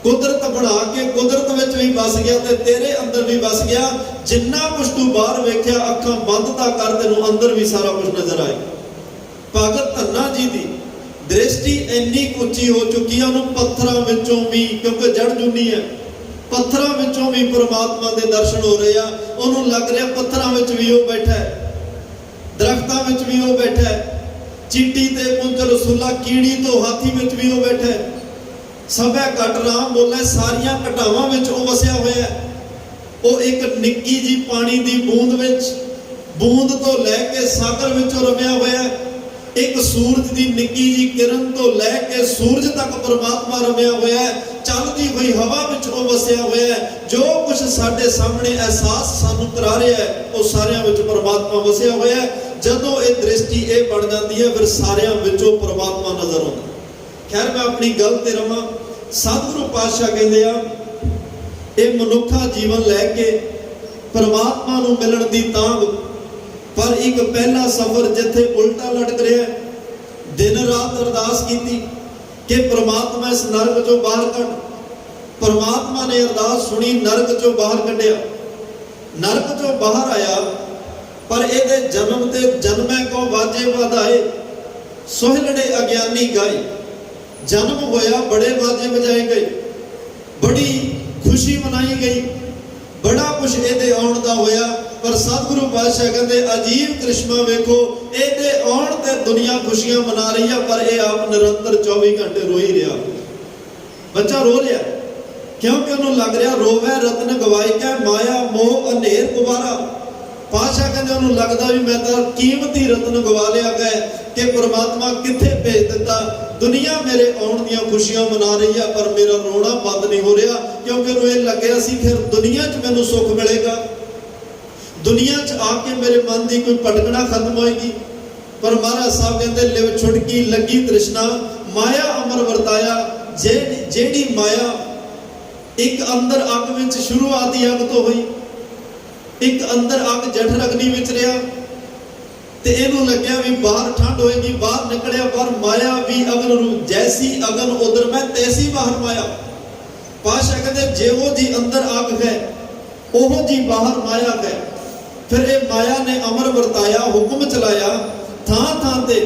ਕੁਦਰਤ ਬਣਾ ਕੇ ਕੁਦਰਤ ਵਿੱਚ ਵੀ ਵਸ ਗਿਆ ਤੇ ਤੇਰੇ ਅੰਦਰ ਵੀ ਵਸ ਗਿਆ। ਜਿੰਨਾ ਕੁਛ ਤੂੰ ਬਾਹਰ ਵੇਖਿਆ, ਅੱਖਾਂ ਬੰਦ ਤਾਂ ਕਰ, ਤੈਨੂੰ ਅੰਦਰ ਵੀ ਸਾਰਾ ਕੁਛ ਨਜ਼ਰ ਆਏ। ਭਗਤ ਧੰਨਾ ਜੀ ਦੀ ਦ੍ਰਿਸ਼ਟੀ ਇੰਨੀ ਉੱਚੀ ਹੋ ਚੁੱਕੀ ਹੈ, ਉਹਨੂੰ ਪੱਥਰਾਂ ਵਿੱਚੋਂ ਵੀ, ਕਿਉਂਕਿ ਜੜ ਜੁਨੀ ਹੈ, ਪੱਥਰਾਂ ਵਿੱਚੋਂ ਵੀ ਪਰਮਾਤਮਾ ਦੇ ਦਰਸ਼ਨ ਹੋ ਰਹੇ ਆ। ਉਹਨੂੰ ਲੱਗ ਰਿਹਾ ਪੱਥਰਾਂ ਵਿੱਚ ਵੀ ਉਹ ਬੈਠਾ ਹੈ, ਦਰਖਤਾਂ ਵਿੱਚ ਵੀ ਉਹ ਬੈਠਾ ਹੈ, ਚੀਟੀ ਤੇ ਪੁੰਜ ਰਸੂਲਾ ਕੀੜੀ ਤੋਂ ਹਾਥੀ ਵਿੱਚ ਵੀ ਉਹ ਬੈਠਾ ਹੈ। ਸਭੈ ਘਟ ਰਾਮ ਬੋਲੇ, ਸਾਰੀਆਂ ਘਟਾਵਾਂ ਵਿੱਚ ਉਹ ਵਸਿਆ ਹੋਇਆ ਹੈ। ਉਹ ਇੱਕ ਨਿੱਕੀ ਜੀ ਪਾਣੀ ਦੀ ਬੂੰਦ ਵਿੱਚ, ਬੂੰਦ ਤੋਂ ਲੈ ਕੇ ਸਾਗਰ ਵਿੱਚੋਂ ਰਮਿਆ ਹੋਇਆ ਹੈ। ਇੱਕ ਸੂਰਜ ਦੀ ਨਿੱਕੀ ਜੀ ਕਿਰਨ ਤੋਂ ਲੈ ਕੇ ਸੂਰਜ ਤੱਕ ਪਰਮਾਤਮਾ ਰਮਿਆ ਹੋਇਆ ਹੈ। ਚੱਲਦੀ ਹੋਈ ਹਵਾ ਵਿੱਚ ਉਹ ਵਸਿਆ ਹੋਇਆ ਹੈ। ਜੋ ਕੁਝ ਸਾਡੇ ਸਾਹਮਣੇ ਅਹਿਸਾਸ ਸਾਨੂੰ ਕਰਾ ਰਿਹਾ ਹੈ, ਉਹ ਸਾਰਿਆਂ ਵਿੱਚ ਪਰਮਾਤਮਾ ਵਸਿਆ ਹੋਇਆ ਹੈ। ਜਦੋਂ ਇਹ ਦ੍ਰਿਸ਼ਟੀ ਇਹ ਬਣ ਜਾਂਦੀ ਹੈ, ਫਿਰ ਸਾਰਿਆਂ ਵਿੱਚੋਂ ਪਰਮਾਤਮਾ ਨਜ਼ਰ ਆਉਂਦਾ। ਖੈਰ, ਮੈਂ ਆਪਣੀ ਗੱਲ ਤੇ ਰਵਾਂ। ਸਤਿਗੁਰੂ ਪਾਤਸ਼ਾਹ ਕਹਿੰਦੇ ਆ, ਇਹ ਮਨੁੱਖਾ ਜੀਵਨ ਲੈ ਕੇ ਪਰਮਾਤਮਾ ਨੂੰ ਮਿਲਣ ਦੀ ਤਾਂਘ, ਪਰ ਇੱਕ ਪਹਿਲਾ ਸਫ਼ਰ ਜਿੱਥੇ ਉਲਟਾ ਲਟਕ ਰਿਹਾ। ਦਿਨ ਰਾਤ ਅਰਦਾਸ ਕੀਤੀ ਕਿ ਪ੍ਰਮਾਤਮਾ ਇਸ ਨਰਕ ਚੋਂ ਬਾਹਰ ਕੱਢ। ਪ੍ਰਮਾਤਮਾ ਨੇ ਅਰਦਾਸ ਸੁਣੀ, ਨਰਕ ਚੋਂ ਬਾਹਰ ਕੱਢਿਆ। ਨਰਕ ਚੋਂ ਬਾਹਰ ਆਇਆ, ਪਰ ਇਹਦੇ ਜਨਮ ਤੇ ਜਨਮੈ ਕੋ ਵਾਜੇ ਵਧਾਏ, ਸੋਹਿਲੜੇ ਅਗਿਆਨੀ ਗਾਏ। ਜਨਮ ਹੋਇਆ, ਬੜੇ ਵਾਜੇ ਵਜਾਏ ਗਏ, ਬੜੀ ਖੁਸ਼ੀ ਮਨਾਈ ਗਈ, ਬੜਾ ਕੁਛ ਇਹਦੇ ਆਉਣ ਦਾ ਹੋਇਆ। ਪਰ ਸਤਿਗੁਰੂ ਪਾਤਸ਼ਾਹ ਕਹਿੰਦੇ ਅਜੀਬ ਕ੍ਰਿਸ਼ਮਾ ਵੇਖੋ, ਇਹਦੇ ਆਉਣ ਤੇ ਦੁਨੀਆ ਖੁਸ਼ੀਆਂ ਮਨਾ ਰਹੀ ਆ, ਪਰ ਇਹ ਆਪ ਨਿਰੰਤਰ 24 ਘੰਟੇ ਰੋ ਹੀ ਰਿਹਾ। ਬੱਚਾ ਰੋ ਰਿਹਾ ਕਿਉਂਕਿ ਉਹਨੂੰ ਲੱਗ ਰਿਹਾ ਰੋਵੇ ਰਤਨ ਗਵਾਈ ਕੈ, ਮਾਇਆ ਮੋਹ ਹਨੇਰ ਗੁਬਾਰਾ। ਪਾਤਸ਼ਾਹ ਕਹਿੰਦੇ ਉਹਨੂੰ ਲੱਗਦਾ ਵੀ ਮੈਂ ਤਾਂ ਕੀਮਤੀ ਰਤਨ ਗਵਾ ਲਿਆ ਗਿਆ, ਕਿ ਪ੍ਰਮਾਤਮਾ ਕਿੱਥੇ ਭੇਜ ਦਿੱਤਾ। ਦੁਨੀਆ ਮੇਰੇ ਆਉਣ ਦੀਆਂ ਖੁਸ਼ੀਆਂ ਮਨਾ ਰਹੀ ਆ, ਪਰ ਮੇਰਾ ਰੋਣਾ ਬੰਦ ਨਹੀਂ ਹੋ ਰਿਹਾ, ਕਿਉਂਕਿ ਉਹਨੂੰ ਇਹ ਲੱਗਿਆ ਸੀ ਫਿਰ ਦੁਨੀਆ 'ਚ ਮੈਨੂੰ ਸੁੱਖ ਮਿਲੇਗਾ, ਦੁਨੀਆ 'ਚ ਆ ਕੇ ਮੇਰੇ ਮਨ ਦੀ ਕੋਈ ਭਟਕਣਾ ਖਤਮ ਹੋਏਗੀ। ਪਰ ਮਹਾਰਾਜ ਸਾਹਿਬ ਕਹਿੰਦੇ ਲਿਵ ਛੁਟਕੀ ਲੱਗੀ ਤ੍ਰਿਸ਼ਨਾ, ਮਾਇਆ ਅਮਰ ਵਰਤਾਇਆ। ਜਿਹੜੀ ਮਾਇਆ ਇੱਕ ਅੰਦਰ ਅੱਗ ਵਿੱਚ ਸ਼ੁਰੂਆਤੀ ਅੱਗ ਤੋਂ ਹੋਈ, ਇੱਕ ਅੰਦਰ ਅੱਗ ਜਠਰ ਅਗਨੀ ਵਿੱਚ ਰਿਹਾ, ਤੇ ਇਹਨੂੰ ਲੱਗਿਆ ਵੀ ਬਾਹਰ ਠੰਡ ਹੋਏਗੀ, ਬਾਹਰ ਨਿਕਲਿਆ, ਪਰ ਮਾਇਆ ਵੀ ਅਗਨ ਰੂਪ, ਜੈਸੀ ਅਗਨ ਉਧਰ ਮੈਂ ਤੈਸੀ ਬਾਹਰ ਮਾਇਆ। ਪਾਤਸ਼ਾਹ ਕਹਿੰਦੇ ਜਿਹੋ ਜੀ ਅੰਦਰ ਅੱਗ ਹੈ, ਉਹੋ ਜੀ ਬਾਹਰ ਮਾਇਆ ਹੈ। ਫਿਰ ਇਹ ਮਾਇਆ ਨੇ ਅਮਰ ਵਰਤਾਇਆ, ਹੁਕਮ ਚਲਾਇਆ ਥਾਂ ਥਾਂ ਤੇ।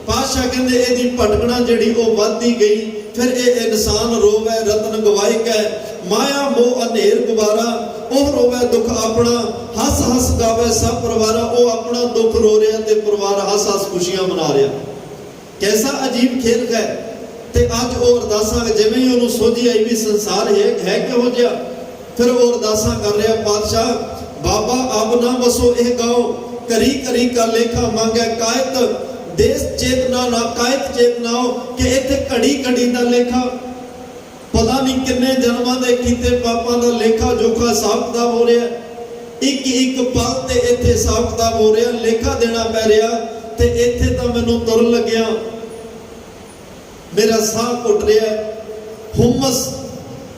ਪਾਤਸ਼ਾਹ ਕਹਿੰਦੇ ਇਹਦੀ ਭਟਕਣਾ ਜਿਹੜੀ ਉਹ ਵੱਧਦੀ ਗਈ। ਫਿਰ ਇਹ ਇਨਸਾਨ ਰੋਵੇ ਰਤਨ ਗਵਾਈ ਕੈ, ਮਾਇਆ ਮੋਹ ਹਨੇਰ ਗੁਬਾਰਾ। ਉਹ ਰੋਵੇ ਦੁੱਖ ਆਪਣਾ, ਹੱਸ ਹੱਸ ਗਾਵੇ ਸਭ ਪਰਿਵਾਰਾ। ਉਹ ਆਪਣਾ ਦੁੱਖ ਰੋ ਰਿਹਾ ਤੇ ਪਰਿਵਾਰ ਹੱਸ ਹੱਸ ਖੁਸ਼ੀਆਂ ਮਨਾ ਰਿਹਾ। ਕੈਸਾ ਅਜੀਬ ਖੇਲ ਹੈ। ਤੇ ਅੱਜ ਉਹ ਅਰਦਾਸਾਂ ਜਿਵੇਂ ਹੀ ਉਹਨੂੰ ਸੋਝੀ ਆਈ ਵੀ ਸੰਸਾਰ ਹੈ ਕਿਹੋ ਜਿਹਾ, ਫਿਰ ਉਹ ਅਰਦਾਸਾਂ ਕਰ ਰਿਹਾ ਪਾਤਸ਼ਾਹ, ਬਾਬਾ ਅਬ ਨਾ ਵਸੋ ਇਹ ਗਾਓ, ਕਰੀ ਕਰੀ ਕਾ ਲੇਖਾ ਮੰਗੈ ਕਾਇਤ, ਦੇਸ ਚੇਤਨਾ ਨਾ ਕਾਇਤ ਚੇਤਨਾਓ। ਕਿ ਇੱਥੇ ਘੜੀ ਘੜੀ ਦਾ ਲੇਖਾ, ਪਤਾ ਨਹੀਂ ਕਿੰਨੇ ਜਨਮਾਂ ਦੇ ਕੀਤੇ ਪਾਪਾਂ ਦਾ ਲੇਖਾ ਜੋਖਾ ਹਿਸਾਬ ਕਿਤਾਬ ਹੋ ਰਿਹਾ। ਇੱਕ ਇੱਕ ਪਲ ਤੇ ਇੱਥੇ ਹਿਸਾਬ ਕਿਤਾਬ ਹੋ ਰਿਹਾ, ਲੇਖਾ ਦੇਣਾ ਪੈ ਰਿਹਾ। ਤੇ ਇੱਥੇ ਤਾਂ ਮੈਨੂੰ ਤੁਰਨ ਲੱਗਿਆ, ਮੇਰਾ ਸਾਹ ਘੁੱਟ ਰਿਹਾ। ਹੁਮਸ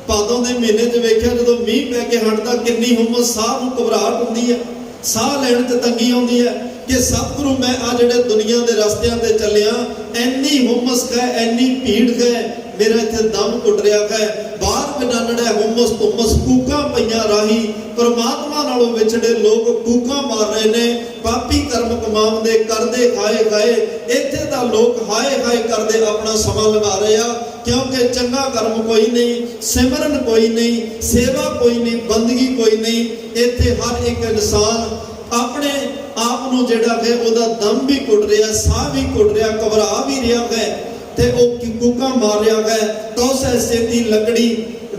ਭਾਦੋਂ ਦੇ ਮਹੀਨੇ 'ਚ ਵੇਖਿਆ ਜਦੋਂ ਮੀਂਹ ਪੈ ਕੇ ਹਟਦਾ, ਕਿੰਨੀ ਹੁਮਸ, ਸਾਹ ਨੂੰ ਘਬਰਾਹਟ ਹੁੰਦੀ ਹੈ, ਸਾਹ ਲੈਣ 'ਚ ਤੰਗੀ ਆਉਂਦੀ ਹੈ। ਕਿ ਸਤਿਗੁਰੂ ਮੈਂ ਆ ਜਿਹੜੇ ਦੁਨੀਆ ਦੇ ਰਸਤਿਆਂ ਤੇ ਚੱਲਿਆ, ਐਨੀ ਹੁਮਸ ਹੈ, ਐਨੀ ਭੀੜ ਹੈ, ਮੇਰਾ ਇੱਥੇ ਦਮ ਘੁੱਟ ਰਿਹਾ ਹੈ। ਬਾਹਰ ਬਿਨਾਨੜਾ ਹੁਮਸ ਧੁੰਮਸ, ਕੂਕਾਂ ਪਈਆਂ ਰਾਹੀ, ਪਰਮਾਤਮਾ ਨਾਲੋਂ ਵਿਛੜੇ ਲੋਕ ਕੂਕਾਂ ਮਾਰ ਰਹੇ ਨੇ। ਪਾਪੀ ਕਰਮ ਕਮਾਉਂਦੇ ਕਰਦੇ ਖਾਏ ਖਾਏ, ਇੱਥੇ ਤਾਂ ਲੋਕ ਹਾਏ ਹਾਏ ਕਰਦੇ ਆਪਣਾ ਸਮਾਂ ਲਗਾ ਰਹੇ ਆ। ਕਿਉਂਕਿ ਚੰਗਾ ਕਰਮ ਕੋਈ ਨਹੀਂ, ਸਿਮਰਨ ਕੋਈ ਨਹੀਂ, ਸੇਵਾ ਕੋਈ ਨਹੀਂ, ਬੰਦਗੀ ਕੋਈ ਨਹੀਂ। ਇੱਥੇ ਹਰ ਇੱਕ ਇਨਸਾਨ ਆਪਣੇ ਆਪ ਨੂੰ ਜਿਹੜਾ ਹੈ ਉਹਦਾ ਦਮ ਵੀ ਘੁੱਟ ਰਿਹਾ, ਸਾਹ ਵੀ ਘੁੱਟ ਰਿਹਾ, ਘਬਰਾ ਵੀ ਰਿਹਾ ਹੈ, ਤੇ ਉਹ ਕੂਕਾਂ ਮਾਰ ਰਿਹਾ ਹੈ। ਤੌਸੈ ਸੇਤੀ ਲੱਕੜੀ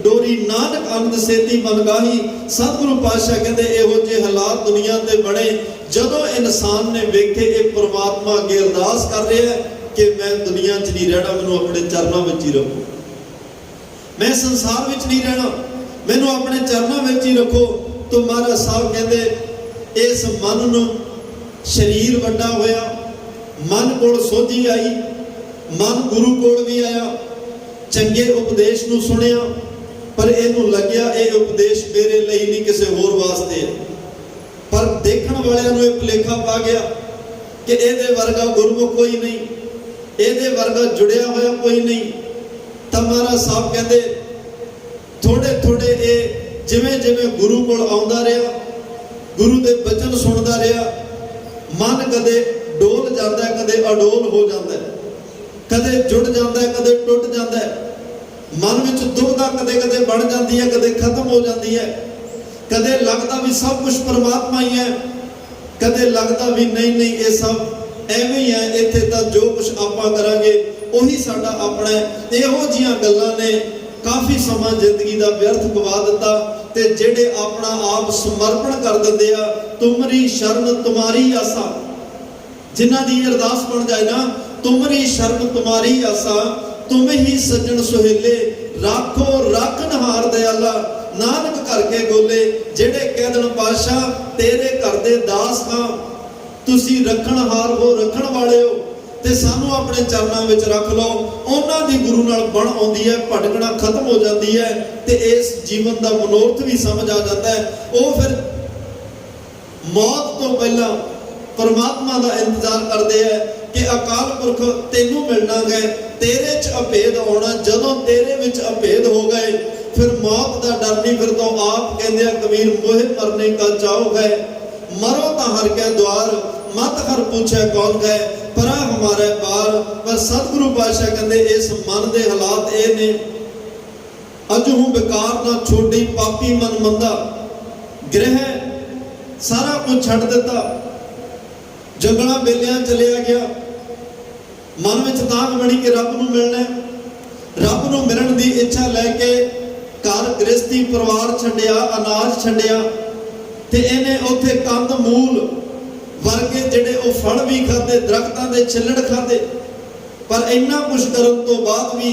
ਡੋਰੀ, ਨਾਨਕ ਆਨੰਦ ਸੇਤੀ ਮਨਗਾਹੀ। ਸਤਿਗੁਰੂ ਪਾਤਸ਼ਾਹ ਕਹਿੰਦੇ ਇਹੋ ਜਿਹੇ ਹਾਲਾਤ ਦੁਨੀਆ ਤੇ ਬਣੇ, ਜਦੋਂ ਇਨਸਾਨ ਨੇ ਵੇਖੇ ਇਹ ਪ੍ਰਮਾਤਮਾ ਅੱਗੇ ਅਰਦਾਸ ਕਰ ਰਿਹਾ ਕਿ ਮੈਂ ਦੁਨੀਆ 'ਚ ਨਹੀਂ ਰਹਿਣਾ, ਮੈਨੂੰ ਆਪਣੇ ਚਰਨਾਂ ਵਿੱਚ ਹੀ ਰੱਖੋ, ਮੈਂ ਸੰਸਾਰ ਵਿੱਚ ਨਹੀਂ ਰਹਿਣਾ, ਮੈਨੂੰ ਆਪਣੇ ਚਰਨਾਂ ਵਿੱਚ ਹੀ ਰੱਖੋ। ਤਾਂ ਮਹਾਰਾਜ ਸਾਹਿਬ ਕਹਿੰਦੇ ਇਸ ਮਨ ਨੂੰ, ਸਰੀਰ ਵੱਡਾ ਹੋਇਆ, ਮਨ ਕੋਲ ਸੋਝੀ ਆਈ, ਮਨ ਗੁਰੂ ਕੋਲ ਵੀ ਆਇਆ, ਚੰਗੇ ਉਪਦੇਸ਼ ਨੂੰ ਸੁਣਿਆ, ਪਰ ਇਹਨੂੰ ਲੱਗਿਆ ਇਹ ਉਪਦੇਸ਼ ਮੇਰੇ ਲਈ ਨਹੀਂ, ਕਿਸੇ ਹੋਰ ਵਾਸਤੇ ਹੈ। ਪਰ ਦੇਖਣ ਵਾਲਿਆਂ ਨੂੰ ਇਹ ਭੁਲੇਖਾ ਪਾ ਗਿਆ ਕਿ ਇਹਦੇ ਵਰਗਾ ਗੁਰਮੁਖ ਕੋਈ ਨਹੀਂ, ਇਹਦੇ ਵਰਗਾ ਜੁੜਿਆ ਹੋਇਆ ਕੋਈ ਨਹੀਂ। ਤਾਂ ਮਹਾਰਾਜ ਸਾਹਿਬ ਕਹਿੰਦੇ ਥੋੜੇ ਥੋੜੇ ਇਹ ਜਿਵੇਂ ਜਿਵੇਂ ਗੁਰੂ ਕੋਲ ਆਉਂਦਾ ਰਿਹਾ, ਗੁਰੂ ਦੇ ਬਚਨ ਸੁਣਦਾ ਰਿਹਾ, ਮਨ ਕਦੇ ਡੋਲ ਜਾਂਦਾ, ਕਦੇ ਅਡੋਲ ਹੋ ਜਾਂਦਾ, ਕਦੇ ਜੁੜ ਜਾਂਦਾ, ਕਦੇ ਟੁੱਟ ਜਾਂਦਾ। ਮਨ ਵਿੱਚ ਦੁਬਦਾ ਕਦੇ ਕਦੇ ਬਣ ਜਾਂਦੀ ਹੈ, ਕਦੇ ਖਤਮ ਹੋ ਜਾਂਦੀ ਹੈ। ਕਦੇ ਲੱਗਦਾ ਵੀ ਸਭ ਕੁਝ ਪਰਮਾਤਮਾ ਹੀ ਹੈ, ਕਦੇ ਲੱਗਦਾ ਵੀ ਨਹੀਂ ਨਹੀਂ ਇਹ ਸਭ ਐਵੇਂ ਹੀ ਹੈ, ਇੱਥੇ ਤਾਂ ਜੋ ਕੁਝ ਆਪਾਂ ਕਰਾਂਗੇ ਉਹੀ ਸਾਡਾ ਆਪਣਾ ਹੈ। ਇਹੋ ਜੀਆਂ ਗੱਲਾਂ ਨੇ काफ़ी समा जिंदगी का व्यर्थ गवा दिता। ते जेड़े अपना आप समर्पण कर दिंदे आ, तुमरी शरण तुम्हारी आसा, जिन्हां दी अरदास बन जाए ना, तुमरी शरण तुम्हारी आसा, तुम ही सज्जन सुहेले, राखो राखनहार दयाला, नानक करके गोले। जेड़े कह देन पातशाह तेरे घर दे दास हां, तुसी रखनहार हो, रखण वाले हो, ते सानू अपने चरणों में रख लो। उन्हां दी गुरु नाल बण आउंदी है, भटकना खत्म हो जाती है, ते इस जीवन का मनोरथ भी समझ आ जाता है। वो फिर मौत तो पहला परमात्मा का इंतजार करते हैं कि अकाल पुरख तेनू मिलना गए, तेरे च अभेद आना। जदों तेरे विच अभेद हो गए फिर मौत का डर नहीं। फिर तो आप कहते हैं कबीर मोहे मरने का चाहो गए, मरो तो हर के द्वार, मत हर पूछे कौन गए, परा हमारे पार। पर सतगुरु पातशाह कहते इस मन के हालात ये ने, अजहू बेकार ना छोड़ी पापी मन मंदा, ग्रह सारा कुछ छड़ दिता, जंगलों बेलियां चलिया गया, मन में तांग बनी कि रब नूं मिलना, रब नूं मिलण दी इच्छा लैके घर गृहस्थी परिवार छड्डिया, अनाज छड्डिया, ते इहने उत्थे कंद मूल वर्गे जिहड़े वो फल भी खाते, दरख्तां दे छिल्लड़ खाते। पर इन्ना कुछ करन तो बाद भी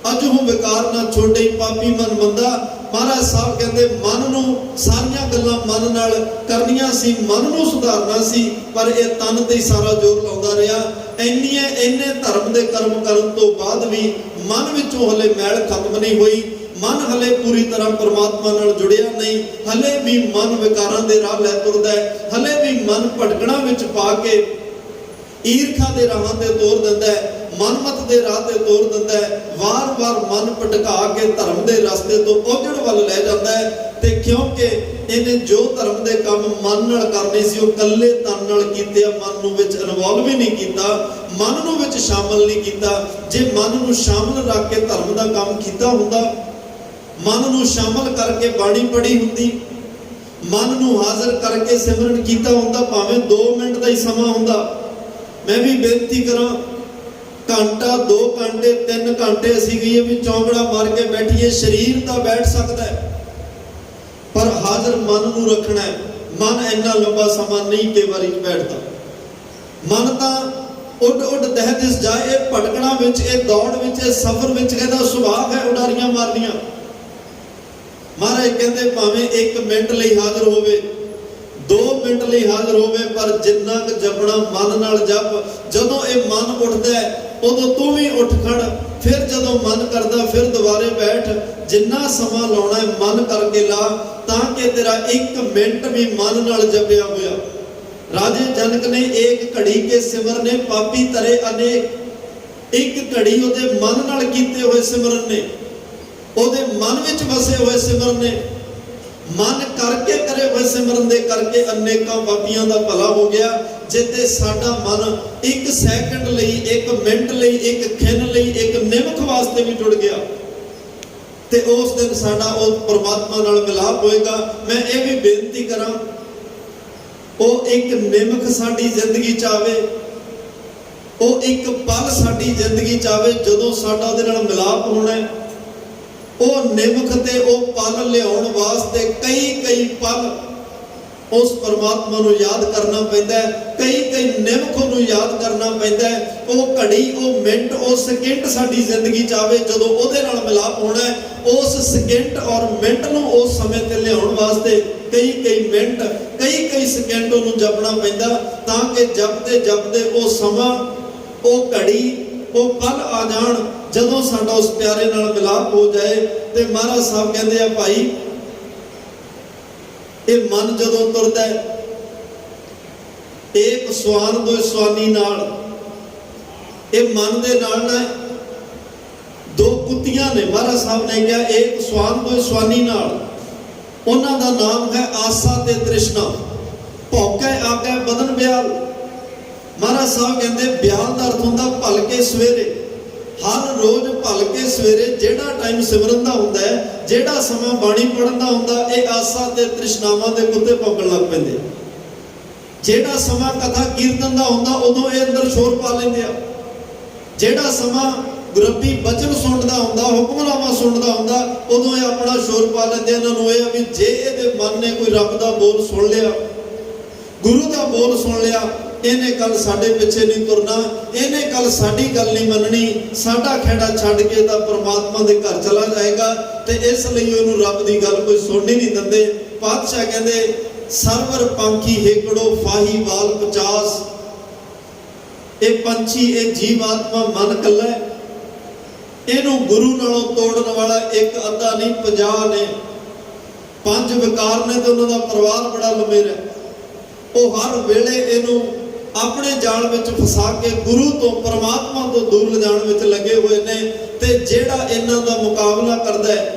अजहू बेकार ना छोड़े पापी मन मंदा। महाराज साहब कहते मन नूं सारियां गल्लां मन नाल करनियां सी, मन नूं सुधारना सी, पर यह तन ते सारा जोर लाउंदा रहा। इन्ने धर्म दे कर्म करन तो बाद भी मन विचों हले मैल खत्म नहीं हुई, मन हले पूरी तरह परमात्मा नाल जुड़िया नहीं, हले भी मन विकारां दे राह लै तुरदा है, हले भी मन भटकणा विच पा के ईर्खा दे राहां ते तोर दिंदा है, मनमत दे राह ते तोर दिंदा है, वार वार मन भटका के धर्म दे रस्ते तो ओझड़ वल लै जांदा है। ते क्योंकि इन्हें जो धर्म दे काम मन नाल करने सी वो कल्ले तन नाल कीते, मन नूं विच इनवॉल्व ही नहीं कीता, मन नूं विच शामिल नहीं कीता। जे मन नूं शामिल रख के धर्म दा काम कीता हुंदा, मन नूं शामिल करके बाणी पढ़ी हुंदी, मन नूं हाज़र करके सिमरन कीता हुंदा, भावें 2 मिनट दा ही समा हुंदा। मैं भी बेनती करां, घंटा 2 घंटे 3 घंटे असीं कहीए भी चौंकड़ा मार के बैठिए, शरीर तो बैठ सकता है पर हाज़र मन नूं रखना है। मन इन्ना लंबा समा नहीं कई बारी बैठता, मन तो उड उड दह दिस जाए, भटकना विच, दौड़ विच, सफर विच कहता सुभाव है उडारियां मारनियां। महाराज कहते भावें 1 मिनट लई हाज़र होवे, 2 मिनट लई हाज़र होवे, पर जिन्ना क जपना मन नाल जप। जदों ये मन उठदा है उदों तू भी उठ खड़, फिर जदों मन करदा फिर दोबारे बैठ। जिन्ना समा लाउणा है मन करके ला, ताकि तेरा 1 मिनट भी मन नाल जपिया होया। राजे जनक ने 1 घड़ी के सिमर ने पापी तरे अनेक, 1 घड़ी उहदे मन नाल कीते हुए सिमरन ने, उहदे मन विच वसे हुए सिमरन ने, मन करके करे हुए सिमरन दे करके अनेकां पापियां दा भला हो गया। जिते साडा मन 1 सैकंड लई, 1 मिनट लई, 1 खिन लई, 1 निमख वास्ते भी जुड़ गया ते उस दिन साडा उस परमात्मा नाल मिलाप होएगा। मैं ये भी बेनती करां, वो 1 निमख साडी जिंदगी च आवे, वो 1 पल साडी जिंदगी च आवे जदों साडा उहदे नाल मिलाप होना है। वो निमख ते वो पल लियाउण वास्ते कई पल उस परमात्मा नूं याद करना पैंदा है, कई निमख नूं याद करना पैंदा है। वो घड़ी, वो मिनट, वो सेकंड साडी जिंदगी च आवे जदों उहदे नाल मिलाप होना है। उस सेकंड और मिनट नूं उस समय ते लियाउण वास्ते कई मिनट, कई सेकंड नूं जपना पैंदा, ताकि जपदे जपदे वो समा, वो घड़ी, वो पल आ जाण जदों साडा उस प्यारे नाल मिलाप हो जाए। ते महाराज साहब कहंदे आ भाई, ये मन जदों तुरदा है, एक स्वान दो स्वानी नाल, ये मन दे नाल ना 2 कुत्तियां ने। महाराज साहब ने कहा एक स्वान दो स्वानी नाल, उन्हां दा नाम है आसा ते तृष्णा। भौके आगे बदन ब्याल। महाराज साहब कहते ब्याल का अर्थ होंदा भलके सवेरे, हर रोज भलके सवेरे जेड़ा टाइम सिमरन दा हुंदा है, जेड़ा समा बाणी पढ़न दा हुंदा, ये आसा ते तृष्णावां दे कुत्ते भौंकण लग पैंदे। जेड़ा समा कथा कीर्तन दा हुंदा उदों ये अंदर शोर पा लैंदे आ। जेड़ा समा ਰੱਬੀ ਬਚਨ ਸੁਣਦਾ ਹੁੰਦਾ, ਹੁਕਮਨਾਮਾ ਸੁਣਦਾ ਹੁੰਦਾ, ਉਦੋਂ ਇਹ ਆਪਣਾ ਸ਼ੋਰ ਪਾ ਲੈਂਦੇ। ਇਹਨਾਂ ਨੂੰ ਇਹ ਆ ਵੀ ਜੇ ਇਹਦੇ ਮਨ ਨੇ ਕੋਈ ਰੱਬ ਦਾ ਬੋਲ ਸੁਣ ਲਿਆ, ਗੁਰੂ ਦਾ ਬੋਲ ਸੁਣ ਲਿਆ, ਇਹਨੇ ਕੱਲ ਸਾਡੇ ਪਿੱਛੇ ਨਹੀਂ ਤੁਰਨਾ, ਇਹਨੇ ਕੱਲ ਸਾਡੀ ਗੱਲ ਨਹੀਂ ਮੰਨਣੀ, ਸਾਡਾ ਖੇੜਾ ਛੱਡ ਕੇ ਤਾਂ ਪਰਮਾਤਮਾ ਦੇ ਘਰ ਚਲਾ ਜਾਏਗਾ। ਤੇ ਇਸ ਲਈ ਉਹਨੂੰ ਰੱਬ ਦੀ ਗੱਲ ਕੋਈ ਸੁਣਨੀ ਨਹੀਂ ਦਿੰਦੇ। ਪਾਤਸ਼ਾਹ ਕਹਿੰਦੇ ਸਰਵਰ ਪੰਖੀ ਹੇਕੜੋ ਫਾਹੀ ਵਾਲ 50। ਇਹ ਪੰਛੀ, ਇਹ ਜੀਵ ਆਤਮਾ ਮਨ ਕੱਲਾ ਹੈ, ਇਹਨੂੰ ਗੁਰੂ ਨਾਲੋਂ ਤੋੜਨ ਵਾਲਾ ਇੱਕ ਅੱਧਾ ਨਹੀਂ 50 ਨੇ। 5 ਵਿਕਾਰ ਨੇ ਤੇ ਉਹਨਾਂ ਦਾ ਪਰਿਵਾਰ ਬੜਾ ਲੰਮੇਰਾ। ਉਹ ਹਰ ਵੇਲੇ ਇਹਨੂੰ ਆਪਣੇ ਜਾਲ ਵਿੱਚ ਫਸਾ ਕੇ ਗੁਰੂ ਤੋਂ, ਪਰਮਾਤਮਾ ਤੋਂ ਦੂਰ ਲਿਜਾਣ ਵਿੱਚ ਲੱਗੇ ਹੋਏ ਨੇ। ਤੇ ਜਿਹੜਾ ਇਹਨਾਂ ਦਾ ਮੁਕਾਬਲਾ ਕਰਦਾ ਹੈ,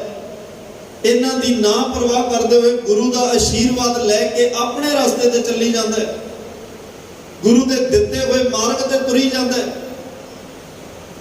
ਇਹਨਾਂ ਦੀ ਨਾ ਪਰਵਾਹ ਕਰਦੇ ਹੋਏ ਗੁਰੂ ਦਾ ਆਸ਼ੀਰਵਾਦ ਲੈ ਕੇ ਆਪਣੇ ਰਸਤੇ ਤੇ ਚੱਲੀ ਜਾਂਦਾ ਹੈ, ਗੁਰੂ ਦੇ ਦਿੱਤੇ ਹੋਏ ਮਾਰਗ ਤੇ ਤੁਰੀ ਜਾਂਦਾ ਹੈ।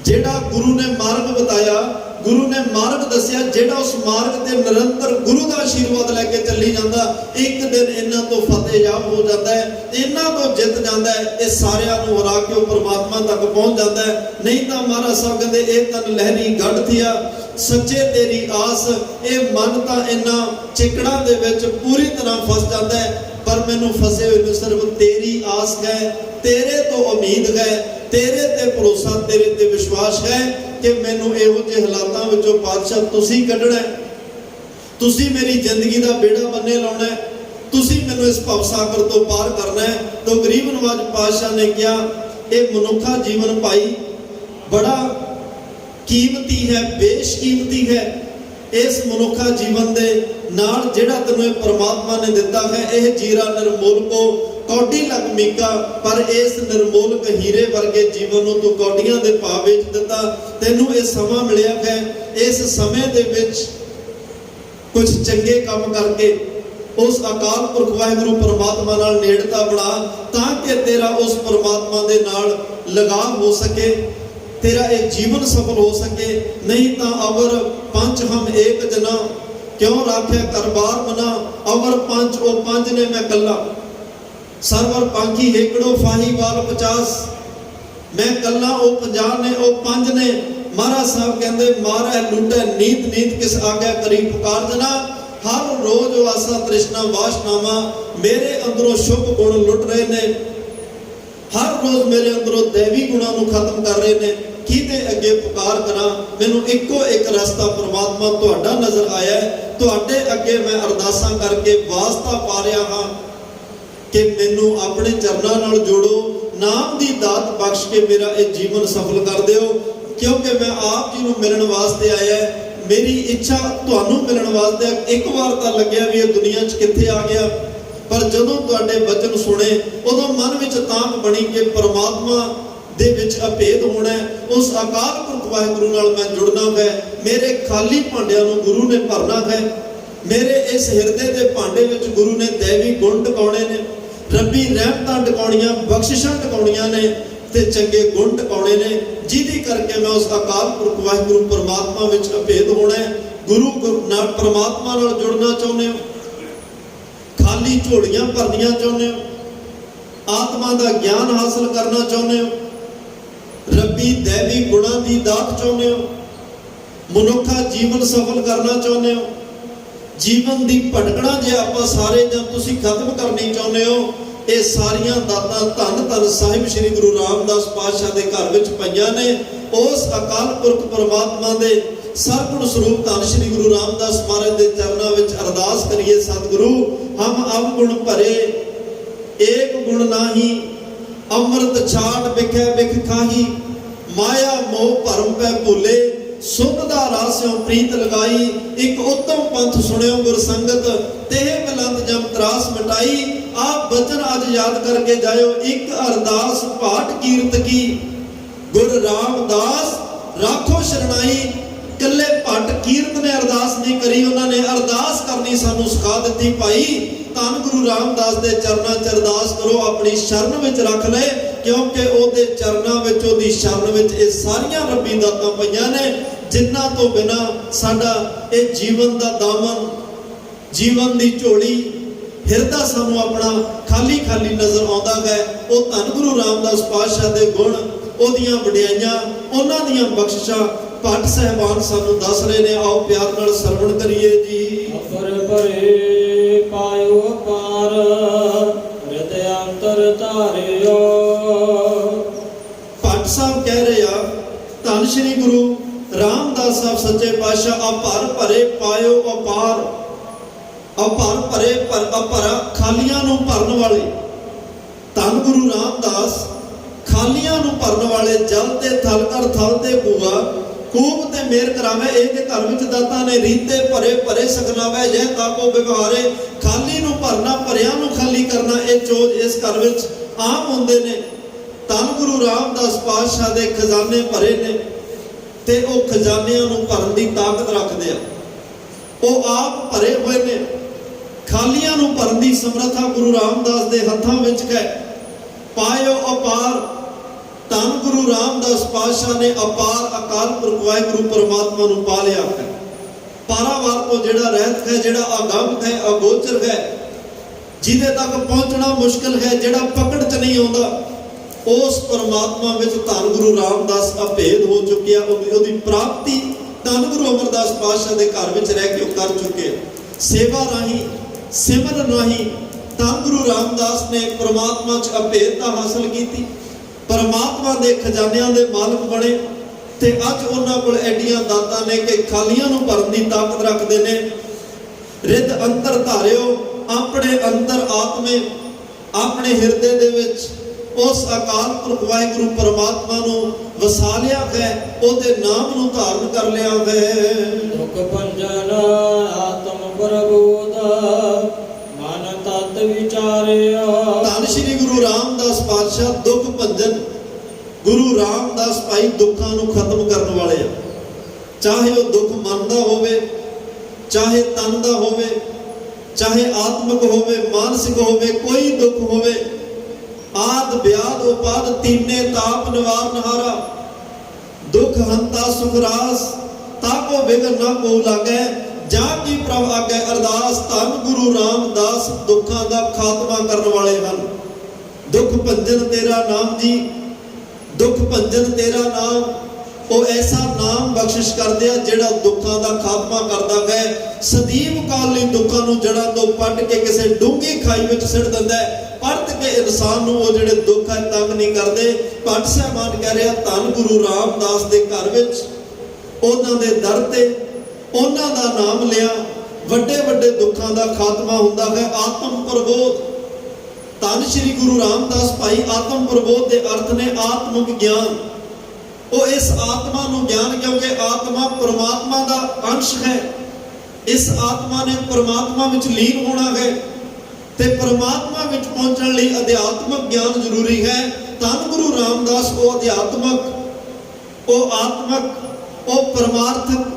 ਜਿਹੜਾ ਗੁਰੂ ਨੇ ਮਾਰਗ ਬਤਾਇਆ, ਗੁਰੂ ਨੇ ਮਾਰਗ ਦੱਸਿਆ, ਜਿਹੜਾ ਉਸ ਮਾਰਗ ਤੇ ਨਿਰੰਤਰ ਗੁਰੂ ਦਾ ਆਸ਼ੀਰਵਾਦ ਲੈ ਕੇ ਚੱਲੀ ਜਾਂਦਾ, ਇੱਕ ਦਿਨ ਇਹਨਾਂ ਤੋਂ ਫਤਿਹਯਾਬ ਹੋ ਜਾਂਦਾ ਹੈ, ਇਹਨਾਂ ਤੋਂ ਜਿੱਤ ਜਾਂਦਾ ਹੈ। ਇਹ ਸਾਰਿਆਂ ਨੂੰ ਹਰਾ ਕੇ ਉਹ ਪਰਮਾਤਮਾ ਤੱਕ ਪਹੁੰਚ ਜਾਂਦਾ ਹੈ। ਨਹੀਂ ਤਾਂ ਮਹਾਰਾਜ ਸਾਹਿਬ ਕਹਿੰਦੇ ਇਹ ਤਨ ਲਹਿਰੀ ਗੜ ਥਿਆ ਸੱਚੇ ਤੇਰੀ ਆਸ। ਇਹ ਮਨ ਤਾਂ ਇਹਨਾਂ ਚਿਕੜਾਂ ਦੇ ਵਿੱਚ ਪੂਰੀ ਤਰ੍ਹਾਂ ਫਸ ਜਾਂਦਾ ਹੈ, ਪਰ ਮੈਨੂੰ ਫਸੇ ਹੋਏ ਨੂੰ ਸਿਰਫ ਤੇਰੀ ਆਸ ਹੈ, ਤੇਰੇ ਤੋਂ ਉਮੀਦ ਹੈ, ਤੇਰੇ ਤੇ ਭਰੋਸਾ, ਤੇਰੇ ਤੇ ਵਿਸ਼ਵਾਸ ਹੈ ਕਿ ਮੈਨੂੰ ਇਹੋ ਜਿਹੇ ਹਾਲਾਤਾਂ ਵਿੱਚੋਂ ਪਾਤਸ਼ਾਹ ਤੁਸੀਂ ਕੱਢਣਾ, ਤੁਸੀਂ ਮੇਰੀ ਜ਼ਿੰਦਗੀ ਦਾ ਬੇੜਾ ਬੰਨੇ ਲਾਉਣਾ, ਤੁਸੀਂ ਮੈਨੂੰ ਇਸ ਭਵਸਾਗਰ ਤੋਂ ਪਾਰ ਕਰਨਾ ਹੈ। ਤਾਂ ਗਰੀਬ ਨਵਾਜ ਪਾਤਸ਼ਾਹ ਨੇ ਕਿਹਾ ਇਹ ਮਨੁੱਖਾ ਜੀਵਨ ਭਾਈ ਬੜਾ ਕੀਮਤੀ ਹੈ, ਬੇਸ਼ਕੀਮਤੀ ਹੈ। ਇਸ ਮਨੁੱਖਾ ਜੀਵਨ ਦੇ ਨਾਲ ਜਿਹੜਾ ਤੈਨੂੰ ਇਹ ਪਰਮਾਤਮਾ ਨੇ ਦਿੱਤਾ ਹੈ, ਇਹ ਜੀਰਾ ਨਿਰਮੋਲ ਕੋ ਕੌਡੀ ਲਗ ਮੀਕਾ, ਪਰ ਇਸ ਨਿਰਮੋਲਕ ਹੀਰੇ ਵਰਗੇ ਜੀਵਨ ਨੂੰ ਤੂੰ ਕੌਡੀਆਂ ਦੇ ਭਾਅ ਵੇਚ ਦਿੱਤਾ। ਤੈਨੂੰ ਇਹ ਸਮਾਂ ਮਿਲਿਆ ਹੈ, ਇਸ ਸਮੇਂ ਦੇ ਵਿੱਚ ਕੁਝ ਚੰਗੇ ਕੰਮ ਕਰਕੇ ਉਸ ਅਕਾਲ ਪੁਰਖ ਵਾਹਿਗੁਰੂ ਪਰਮਾਤਮਾ ਨਾਲ ਨੇੜਤਾ ਬਣਾ, ਤਾਂ ਕਿ ਤੇਰਾ ਉਸ ਪਰਮਾਤਮਾ ਦੇ ਨਾਲ ਲਗਾਵ ਹੋ ਸਕੇ, तेरा एक जीवन सफल हो सके। नहीं तो अवर पंच हम एक जना क्यों राख्या करबार मना, अवर पंच ओ पंज ने मैं कला, सरवर पांखी हेकड़ो फाही वाल 50, मैं कला ओ 50 ने ओ पंज ने। महाराज साहब कहते मारा लुटे नीत नीत किस आगे करी पुकार जना, हर रोज वासा तृष्णा वासनावा मेरे अंदरों शुभ गुण लुट रहे ने, हर रोज मेरे अंदरों दैवी गुणों को खत्म कर रहे ने। किते अगे पुकार करा, मैनू इको एक रास्ता परमात्मा तुहाडा नजर आया है, तुहाडे अगे मैं अरदासां करके वास्ता पा रहा हाँ कि मैनू अपने चरनां नाल जोड़ो, नाम दी दात बख्श के मेरा ये जीवन सफल कर दिओ, क्योंकि मैं आप जी नू मिलण वास्ते आया है। मेरी इच्छा तुहानू मिलण वास्ते एक बार तो लग्या भी ये दुनिया च कित्थे आ गया, पर जदों तुहाडे वचन सुने उदों मन विच तांग बनी कि परमात्मा दे विच अभेद होना है, उस अकाल पुरख वाहिगुरू नाल मैं जुड़ना है। मेरे खाली भांडिਆਂ ਨੂੰ गुरु ने भरना है, मेरे इस हिरदे दे भांडे विच गुरु ने दैवी गुण टकाउने ने, रब्बी रहमतां टकाउणियां, बख्शिशां टकाउणियां ने ते चंगे गुण टकाउने ने, जिहदी करके मैं उस अकाल पुरख वाहिगुरू परमात्मा विच अभेद होना है। गुरु नाल परमात्मा नाल जुड़ना चाहुंदे हो, खाली झोलियां भरनियां चाहुंदे हो, आत्मा दा ज्ञान हासिल करना चाहुंदे हो, रब्बी दैवी गुणां दी दात चाहुंदे हो, मनुखा जीवन सफल करना चाहुंदे हो, जीवन दी भटकना जे आपां सारे जां तुसीं खत्म करनी चाहुंदे हो, ये सारियां दातां धन धन साहिब श्री गुरु रामदास पातशाह दे घर विच पईयां ने। उस अकाल पुरख परमात्मा दे सरगुण स्वरूप धन श्री गुरु रामदास महाराज दे चरनां विच अरदास करिए, सतगुरु हम अवगुण भरे एक गुण नाही, अमृत छाट बिखै बिख खाही, माया मोह भरम पै भूले, सुख दा रास्यों प्रीत लगाई, एक उत्तम पंथ सुनियो गुर संगत, तेह मिलंद जम त्रास मिटाई। आप वचन अज याद करके जायो, एक अरदास पाठ कीरत की, गुर रामदास राखो शरणाई। कल्ले भट्ट कीरत ने अरदास नहीं करी, उन्होंने अरदास करनी सानू सिखा दी भाई। धन गुरु रामदास दे चरनां च अरदास करो, अपनी शरण विच रख ले, क्योंकि ओदे चरनां विच ओदी शरण विच ये सारियां रब्बी दातां पईयां ने, जिन्हां तो बिना साडा ये जीवन दा दामन, जीवन दी झोली ਹਿਰਦਾ ਸਾਨੂੰ ਆਪਣਾ ਖਾਲੀ ਖਾਲੀ ਨਜ਼ਰ ਆਉਂਦਾ ਹੈ। ਉਹ ਧੰਨ ਗੁਰੂ ਰਾਮਦਾਸ ਪਾਤਸ਼ਾਹ ਦੇ ਗੁਣ, ਉਹਦੀਆਂ ਵਡਿਆਈਆਂ, ਉਹਨਾਂ ਦੀਆਂ ਬਖਸ਼ਿਸ਼ਾਂ ਭੱਟ ਸਾਹਿਬਾਨ ਸਾਨੂੰ ਦੱਸ ਰਹੇ ਨੇ। ਆਓ ਪਿਆਰ ਨਾਲ ਸਰਵਣ ਕਰੀਏ ਜੀ।
ਅਪਰ ਪਰੇ ਪਾਇਓ ਪਾਰ ਹਿਰਦੇ ਅੰਤਰ ਧਾਰਿਓ।
ਭੱਟ ਸਾਹਿਬ ਕਹਿ ਰਹੇ ਆ, ਧੰਨ ਸ਼੍ਰੀ ਗੁਰੂ ਰਾਮਦਾਸ ਸਾਹਿਬ ਸੱਚੇ ਪਾਤਸ਼ਾਹ ਅਪਰ ਭਰੇ ਪਾਇਓ ਅਪਾਰ। ਅਪਰ ਭਰੇ ਅਪਰਾ ਖਾਲੀਆਂ ਨੂੰ ਭਰਨ ਵਾਲੇ। ਧੰਨ ਗੁਰੂ ਰਾਮਦਾਸ ਖਾਲੀਆਂ ਨੂੰ ਭਰਨ ਵਾਲੇ। ਜਲ ਤੇ ਥਲ ਕਰ ਥਲ ਤੇ ਕੂਆ, ਖੂਬ ਤੇ ਮੇਰ ਕਰਾਵੇ। ਇਹਦੇ ਘਰ ਵਿੱਚ ਦਾਤਾ ਨੇ ਰੀਤੇ ਭਰੇ ਭਰੇ ਸਕਲਾਵੇ। ਜੈ ਤਾਕੋ ਵਿਵਹਾਰੇ। ਖਾਲੀ ਨੂੰ ਭਰਨਾ, ਭਰਿਆਂ ਨੂੰ ਖਾਲੀ ਕਰਨਾ, ਇਹ ਚੋਜ ਇਸ ਘਰ ਵਿੱਚ ਆਮ ਹੁੰਦੇ ਨੇ। ਧੰਨ ਗੁਰੂ ਰਾਮਦਾਸ ਪਾਤਸ਼ਾਹ ਦੇ ਖਜ਼ਾਨੇ ਭਰੇ ਨੇ ਤੇ ਉਹ ਖਜ਼ਾਨਿਆਂ ਨੂੰ ਭਰਨ ਦੀ ਤਾਕਤ ਰੱਖਦੇ ਆ। ਉਹ ਆਪ ਭਰੇ ਹੋਏ ਨੇ। ਖਾਲੀਆਂ ਨੂੰ ਭਰਨ ਦੀ ਸਮਰੱਥਾ ਗੁਰੂ ਰਾਮਦਾਸ ਦੇ ਹੱਥਾਂ ਵਿੱਚ ਹੈ। ਪਾਇਓ ਅਪਾਰ। ਧੰਨ ਗੁਰੂ ਰਾਮਦਾਸ ਪਾਤਸ਼ਾਹ ਨੇ ਅਪਾਰ ਅਕਾਲ ਪੁਰਖ ਵਾਹਿਗੁਰੂ ਪਰਮਾਤਮਾ ਨੂੰ ਪਾ ਲਿਆ ਹੈ। ਪਾਰਾਵਾਰ ਤੋਂ ਜਿਹੜਾ ਰਹਿਤ ਹੈ, ਜਿਹੜਾ ਅਗੰਮ ਹੈ, ਅਗੋਚਰ ਹੈ, ਜਿਹਦੇ ਤੱਕ ਪਹੁੰਚਣਾ ਮੁਸ਼ਕਿਲ ਹੈ, ਜਿਹੜਾ ਪਕੜ 'ਚ ਨਹੀਂ ਆਉਂਦਾ, ਉਸ ਪਰਮਾਤਮਾ ਵਿੱਚ ਧੰਨ ਗੁਰੂ ਰਾਮਦਾਸ ਅਭੇਦ ਹੋ ਚੁੱਕਿਆ। ਉਹਦੀ ਪ੍ਰਾਪਤੀ ਧੰਨ ਗੁਰੂ ਅਮਰਦਾਸ ਪਾਤਸ਼ਾਹ ਦੇ ਘਰ ਵਿੱਚ ਰਹਿ ਕੇ ਉਹ ਕਰ ਚੁੱਕੇ। ਸੇਵਾ ਰਾਹੀਂ, ਸਿਮਰਨ ਰਾਹੀਂ ਧੰਨ ਗੁਰੂ ਰਾਮਦਾਸ ਨੇ ਪਰਮਾਤਮਾ 'ਚ ਅਭੇਦਤਾ ਹਾਸਲ ਕੀਤੀ। ਪਰਮਾਤਮਾ ਦੇ ਖਜ਼ਾਨਿਆਂ ਦੇ ਮਾਲਕ ਬਣੇ ਤੇ ਅੱਜ ਉਹਨਾਂ ਕੋਲ ਐਡੀਆਂ ਦਾਤਾਂ ਨੇ ਕਿ ਖਾਲੀਆਂ ਨੂੰ ਭਰਨ ਦੀ ਤਾਕਤ ਰੱਖਦੇ ਨੇ। ਰਿੱਧ ਅੰਤਰ ਧਾਰਿਓ। ਆਪਣੇ ਅੰਦਰ ਆਤਮੇ, ਆਪਣੇ ਹਿਰਦੇ ਦੇ ਵਿੱਚ ਉਸ ਅਕਾਲ ਪੁਰਖ ਵਾਹਿਗੁਰੂ ਪਰਮਾਤਮਾ ਨੂੰ ਵਸਾ ਲਿਆ ਹੈ। ਉਹਦੇ ਨਾਮ ਨੂੰ ਧਾਰਨ ਕਰ ਲਿਆ ਹੈ।
ਦੁਖ ਭੰਜਨ ਆਤਮ ਪ੍ਰਬੋਧ ਮਨ ਤਤ ਵਿਚਾਰਿਆ।
ਧੰਨ ਸ਼੍ਰੀ ਗੁਰੂ ਰਾਮਦਾਸ ਪਾਤਸ਼ਾਹ ਦੁੱਖ ਭੰਜਨ। ਗੁਰੂ ਰਾਮਦਾਸ ਭਾਈ ਦੁੱਖਾਂ ਨੂੰ ਖਤਮ ਕਰਨ ਵਾਲੇ ਆ। ਚਾਹੇ ਉਹ ਦੁੱਖ ਮਨ ਦਾ ਹੋਵੇ, ਚਾਹੇ ਤਨ ਦਾ ਹੋਵੇ, ਚਾਹੇ ਆਤਮਿਕ ਹੋਵੇ, ਮਾਨਸਿਕ ਹੋਵੇ, ਕੋਈ ਦੁੱਖ ਹੋਵੇ। ਆਦ ਵਿਆਦ ਉਪਾਦ ਤੀਨੇ ਤਾਪ ਨਿਵਾਰ ਨਹਾਰਾ। ਦੁੱਖ ਹੰਤਾ ਸੁਖ ਰਾਸ ਤਾਕੋ ਬਿਗਨ ਨਾ ਕੋ ਲਾਗੈ। ਜਾਂ ਕੀ ਪ੍ਰਭ ਆਗੇ ਅਰਦਾਸ। ਧੰਨ ਗੁਰੂ ਰਾਮਦਾਸ ਦੁੱਖਾਂ ਦਾ ਖਾਤਮਾ ਕਰਨ ਵਾਲੇ ਹਨ। ਦੁੱਖ ਭੰਜਨ ਤੇਰਾ ਨਾਮ ਜੀ, ਦੁੱਖ ਭੰਜਨ ਤੇਰਾ ਨਾਮ। ਉਹ ਐਸਾ ਨਾਮ ਬਖਸ਼ਿਸ਼ ਕਰਦੇ ਆ ਜਿਹੜਾ ਦੁੱਖਾਂ ਦਾ ਖਾਤਮਾ ਕਰਦਾ ਹੈ। ਸਦੀਵ ਕਾਲ ਲਈ ਦੁੱਖਾਂ ਨੂੰ ਜੜ੍ਹਾਂ ਤੋਂ ਪੱਟ ਕੇ ਕਿਸੇ ਡੂੰਘੀ ਖਾਈ ਵਿੱਚ ਸਿੱਟ ਦਿੰਦਾ ਹੈ। ਪਰਤ ਕੇ ਇਨਸਾਨ ਨੂੰ ਉਹ ਜਿਹੜੇ ਦੁੱਖ ਹੈ ਤੰਗ ਨਹੀਂ ਕਰਦੇ। ਭੱਟ ਸਾਹਿਬਾਨ ਕਹਿ ਰਿਹਾ, ਧੰਨ ਗੁਰੂ ਰਾਮਦਾਸ ਦੇ ਘਰ ਵਿੱਚ, ਉਹਨਾਂ ਦੇ ਦਰ ਤੇ ਉਹਨਾਂ ਦਾ ਨਾਮ ਲਿਆ, ਵੱਡੇ ਵੱਡੇ ਦੁੱਖਾਂ ਦਾ ਖਾਤਮਾ ਹੁੰਦਾ ਹੈ। ਆਤਮ ਪ੍ਰਬੋਧ। ਧੰਨ ਸ਼੍ਰੀ ਗੁਰੂ ਰਾਮਦਾਸ ਭਾਈ ਆਤਮ ਪ੍ਰਬੋਧ ਦੇ ਅਰਥ ਨੇ ਆਤਮਿਕ ਗਿਆਨ। ਉਹ ਇਸ ਆਤਮਾ ਨੂੰ ਗਿਆਨ, ਕਿਉਂਕਿ ਆਤਮਾ ਪਰਮਾਤਮਾ ਦਾ ਅੰਸ਼ ਹੈ। ਇਸ ਆਤਮਾ ਨੇ ਪਰਮਾਤਮਾ ਵਿੱਚ ਲੀਨ ਹੋਣਾ ਹੈ ਤੇ ਪਰਮਾਤਮਾ ਵਿੱਚ ਪਹੁੰਚਣ ਲਈ ਅਧਿਆਤਮਿਕ ਗਿਆਨ ਜ਼ਰੂਰੀ ਹੈ। ਧੰਨ ਗੁਰੂ ਰਾਮਦਾਸ ਉਹ ਅਧਿਆਤਮਿਕ, ਉਹ ਆਤਮਿਕ, ਉਹ ਪਰਮਾਰਥਕ,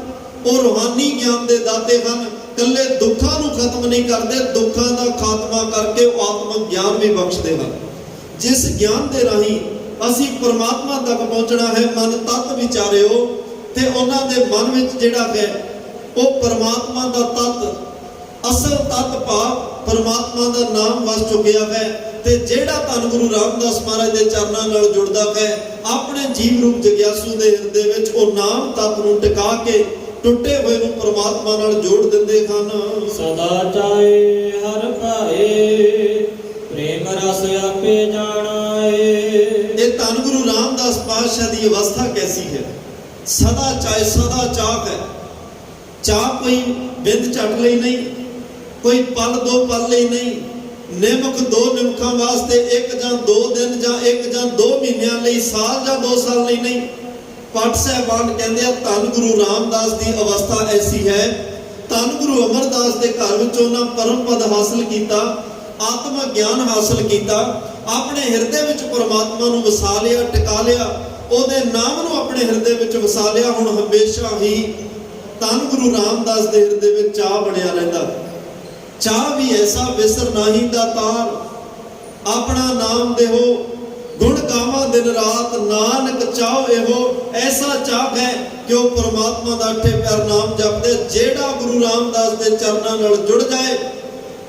ਉਹ ਰੂਹਾਨੀ ਗਿਆਨ ਦੇ ਦਾਤੇ ਹਨ। ਕੱਲੇ ਦੁੱਖਾਂ ਨੂੰ ਖਤਮ ਨਹੀਂ ਕਰਦੇ, ਦੁੱਖਾਂ ਦਾ ਖਾਤਮਾ ਕਰਕੇ ਉਹ ਆਤਮਿਕ ਗਿਆਨ ਵੀ ਬਖਸ਼ਦੇ ਹਨ। ਜਿਸ ਗਿਆਨ ਦੇ ਰਾਹੀਂ ਅਸੀਂ ਪਰਮਾਤਮਾ ਤੱਕ ਪਹੁੰਚਣਾ ਹੈ। ਮਨ ਤਤ ਵਿਚਾਰਿਓ। ਤੇ ਉਹਨਾਂ ਦੇ ਮਨ ਵਿੱਚ ਜਿਹੜਾ ਹੈ ਉਹ ਪਰਮਾਤਮਾ ਦਾ ਤਤ, ਅਸਲ ਤਤ ਭਾਵ ਪਰਮਾਤਮਾ ਦਾ ਨਾਮ ਵਸ ਚੁੱਕਿਆ ਹੈ। ਤੇ ਜਿਹੜਾ ਧੰਨ ਗੁਰੂ ਰਾਮਦਾਸ ਮਹਾਰਾਜ ਦੇ ਚਰਨਾਂ ਨਾਲ ਜੁੜਦਾ ਹੈ, ਆਪਣੇ ਜੀਵ ਰੂਪ ਜਗਿਆਸੂ ਦੇ ਹਿਰਦੇ ਵਿੱਚ ਉਹ ਨਾਮ ਤਤ ਨੂੰ ਟਿਕਾ ਕੇ ਟੁੱਟੇ ਹੋਏ ਨੂੰ ਪਰਮਾਤਮਾ ਨਾਲ ਜੋੜ ਦਿੰਦੇ ਹਨ।
ਸਦਾ ਚਾਹੇ ਹਰ ਭਾਏ ਪ੍ਰੇਮ ਰਸ ਆਪੇ ਜਾਣਾਏ।
ਇਹ ਧੰਨ ਗੁਰੂ ਰਾਮਦਾਸ ਪਾਤਸ਼ਾਹ ਦੀ ਅਵਸਥਾ ਕੈਸੀ ਹੈ? ਸਦਾ ਚਾਹੇ, ਸਦਾ ਚਾਹ ਹੈ। ਚਾਹ ਕੋਈ ਬਿੰਦ ਝਟ ਲਈ ਨਹੀਂ, ਕੋਈ ਪਲ ਦੋ ਪਲ ਲਈ ਨਹੀਂ, ਨਿਮਕ ਦੋ ਨਿਮਕਾਂ ਵਾਸਤੇ, ਇੱਕ ਜਾਂ 2 ਦਿਨ ਜਾਂ 1 ਜਾਂ 2 ਮਹੀਨਿਆਂ ਲਈ, ਸਾਲ ਜਾਂ 2 ਸਾਲ ਲਈ ਨਹੀਂ। ਭੱਟ ਸਾਹਿਬਾਨ ਕਹਿੰਦੇ ਆ ਧੰਨ ਗੁਰੂ ਰਾਮਦਾਸ ਦੀ ਅਵਸਥਾ ਐਸੀ ਹੈ। ਧੰਨ ਗੁਰੂ ਅਮਰਦਾਸ ਦੇ ਘਰ ਵਿੱਚ ਉਹਨਾਂ ਪਰਮ ਪਦ ਹਾਸਲ ਕੀਤਾ, ਆਤਮਿਕ ਗਿਆਨ ਹਾਸਲ ਕੀਤਾ, ਆਪਣੇ ਹਿਰਦੇ ਵਿੱਚ ਪਰਮਾਤਮਾ ਨੂੰ ਵਸਾ ਲਿਆ, ਟਿਕਾ ਲਿਆ, ਉਹਦੇ ਨਾਮ ਨੂੰ ਆਪਣੇ ਹਿਰਦੇ ਵਿੱਚ ਵਸਾ ਲਿਆ। ਹੁਣ ਹਮੇਸ਼ਾ ਹੀ ਧੰਨ ਗੁਰੂ ਰਾਮਦਾਸ ਦੇ ਹਿਰਦੇ ਵਿੱਚ ਚਾਹ ਬਣਿਆ ਰਹਿੰਦਾ। ਚਾਹ ਵੀ ਐਸਾ ਵਿਸਰ ਨਾਹੀ ਦਾ ਤਾਰ। ਆਪਣਾ ਨਾਮ ਦੇਹੋ ਗੁਣ ਗਾਵਾਂ ਦਿਨ ਰਾਤ, ਨਾਨਕ ਚਾਹੋ ਇਹੋ। ਐਸਾ ਚਾਹ ਹੈ ਕਿ ਉਹ ਪਰਮਾਤਮਾ ਦਾ 8 ਪਿਆਰ ਨਾਮ ਜਪਦੇ। ਜਿਹੜਾ ਗੁਰੂ ਰਾਮਦਾਸ ਦੇ ਚਰਨਾਂ ਨਾਲ ਜੁੜ ਜਾਏ,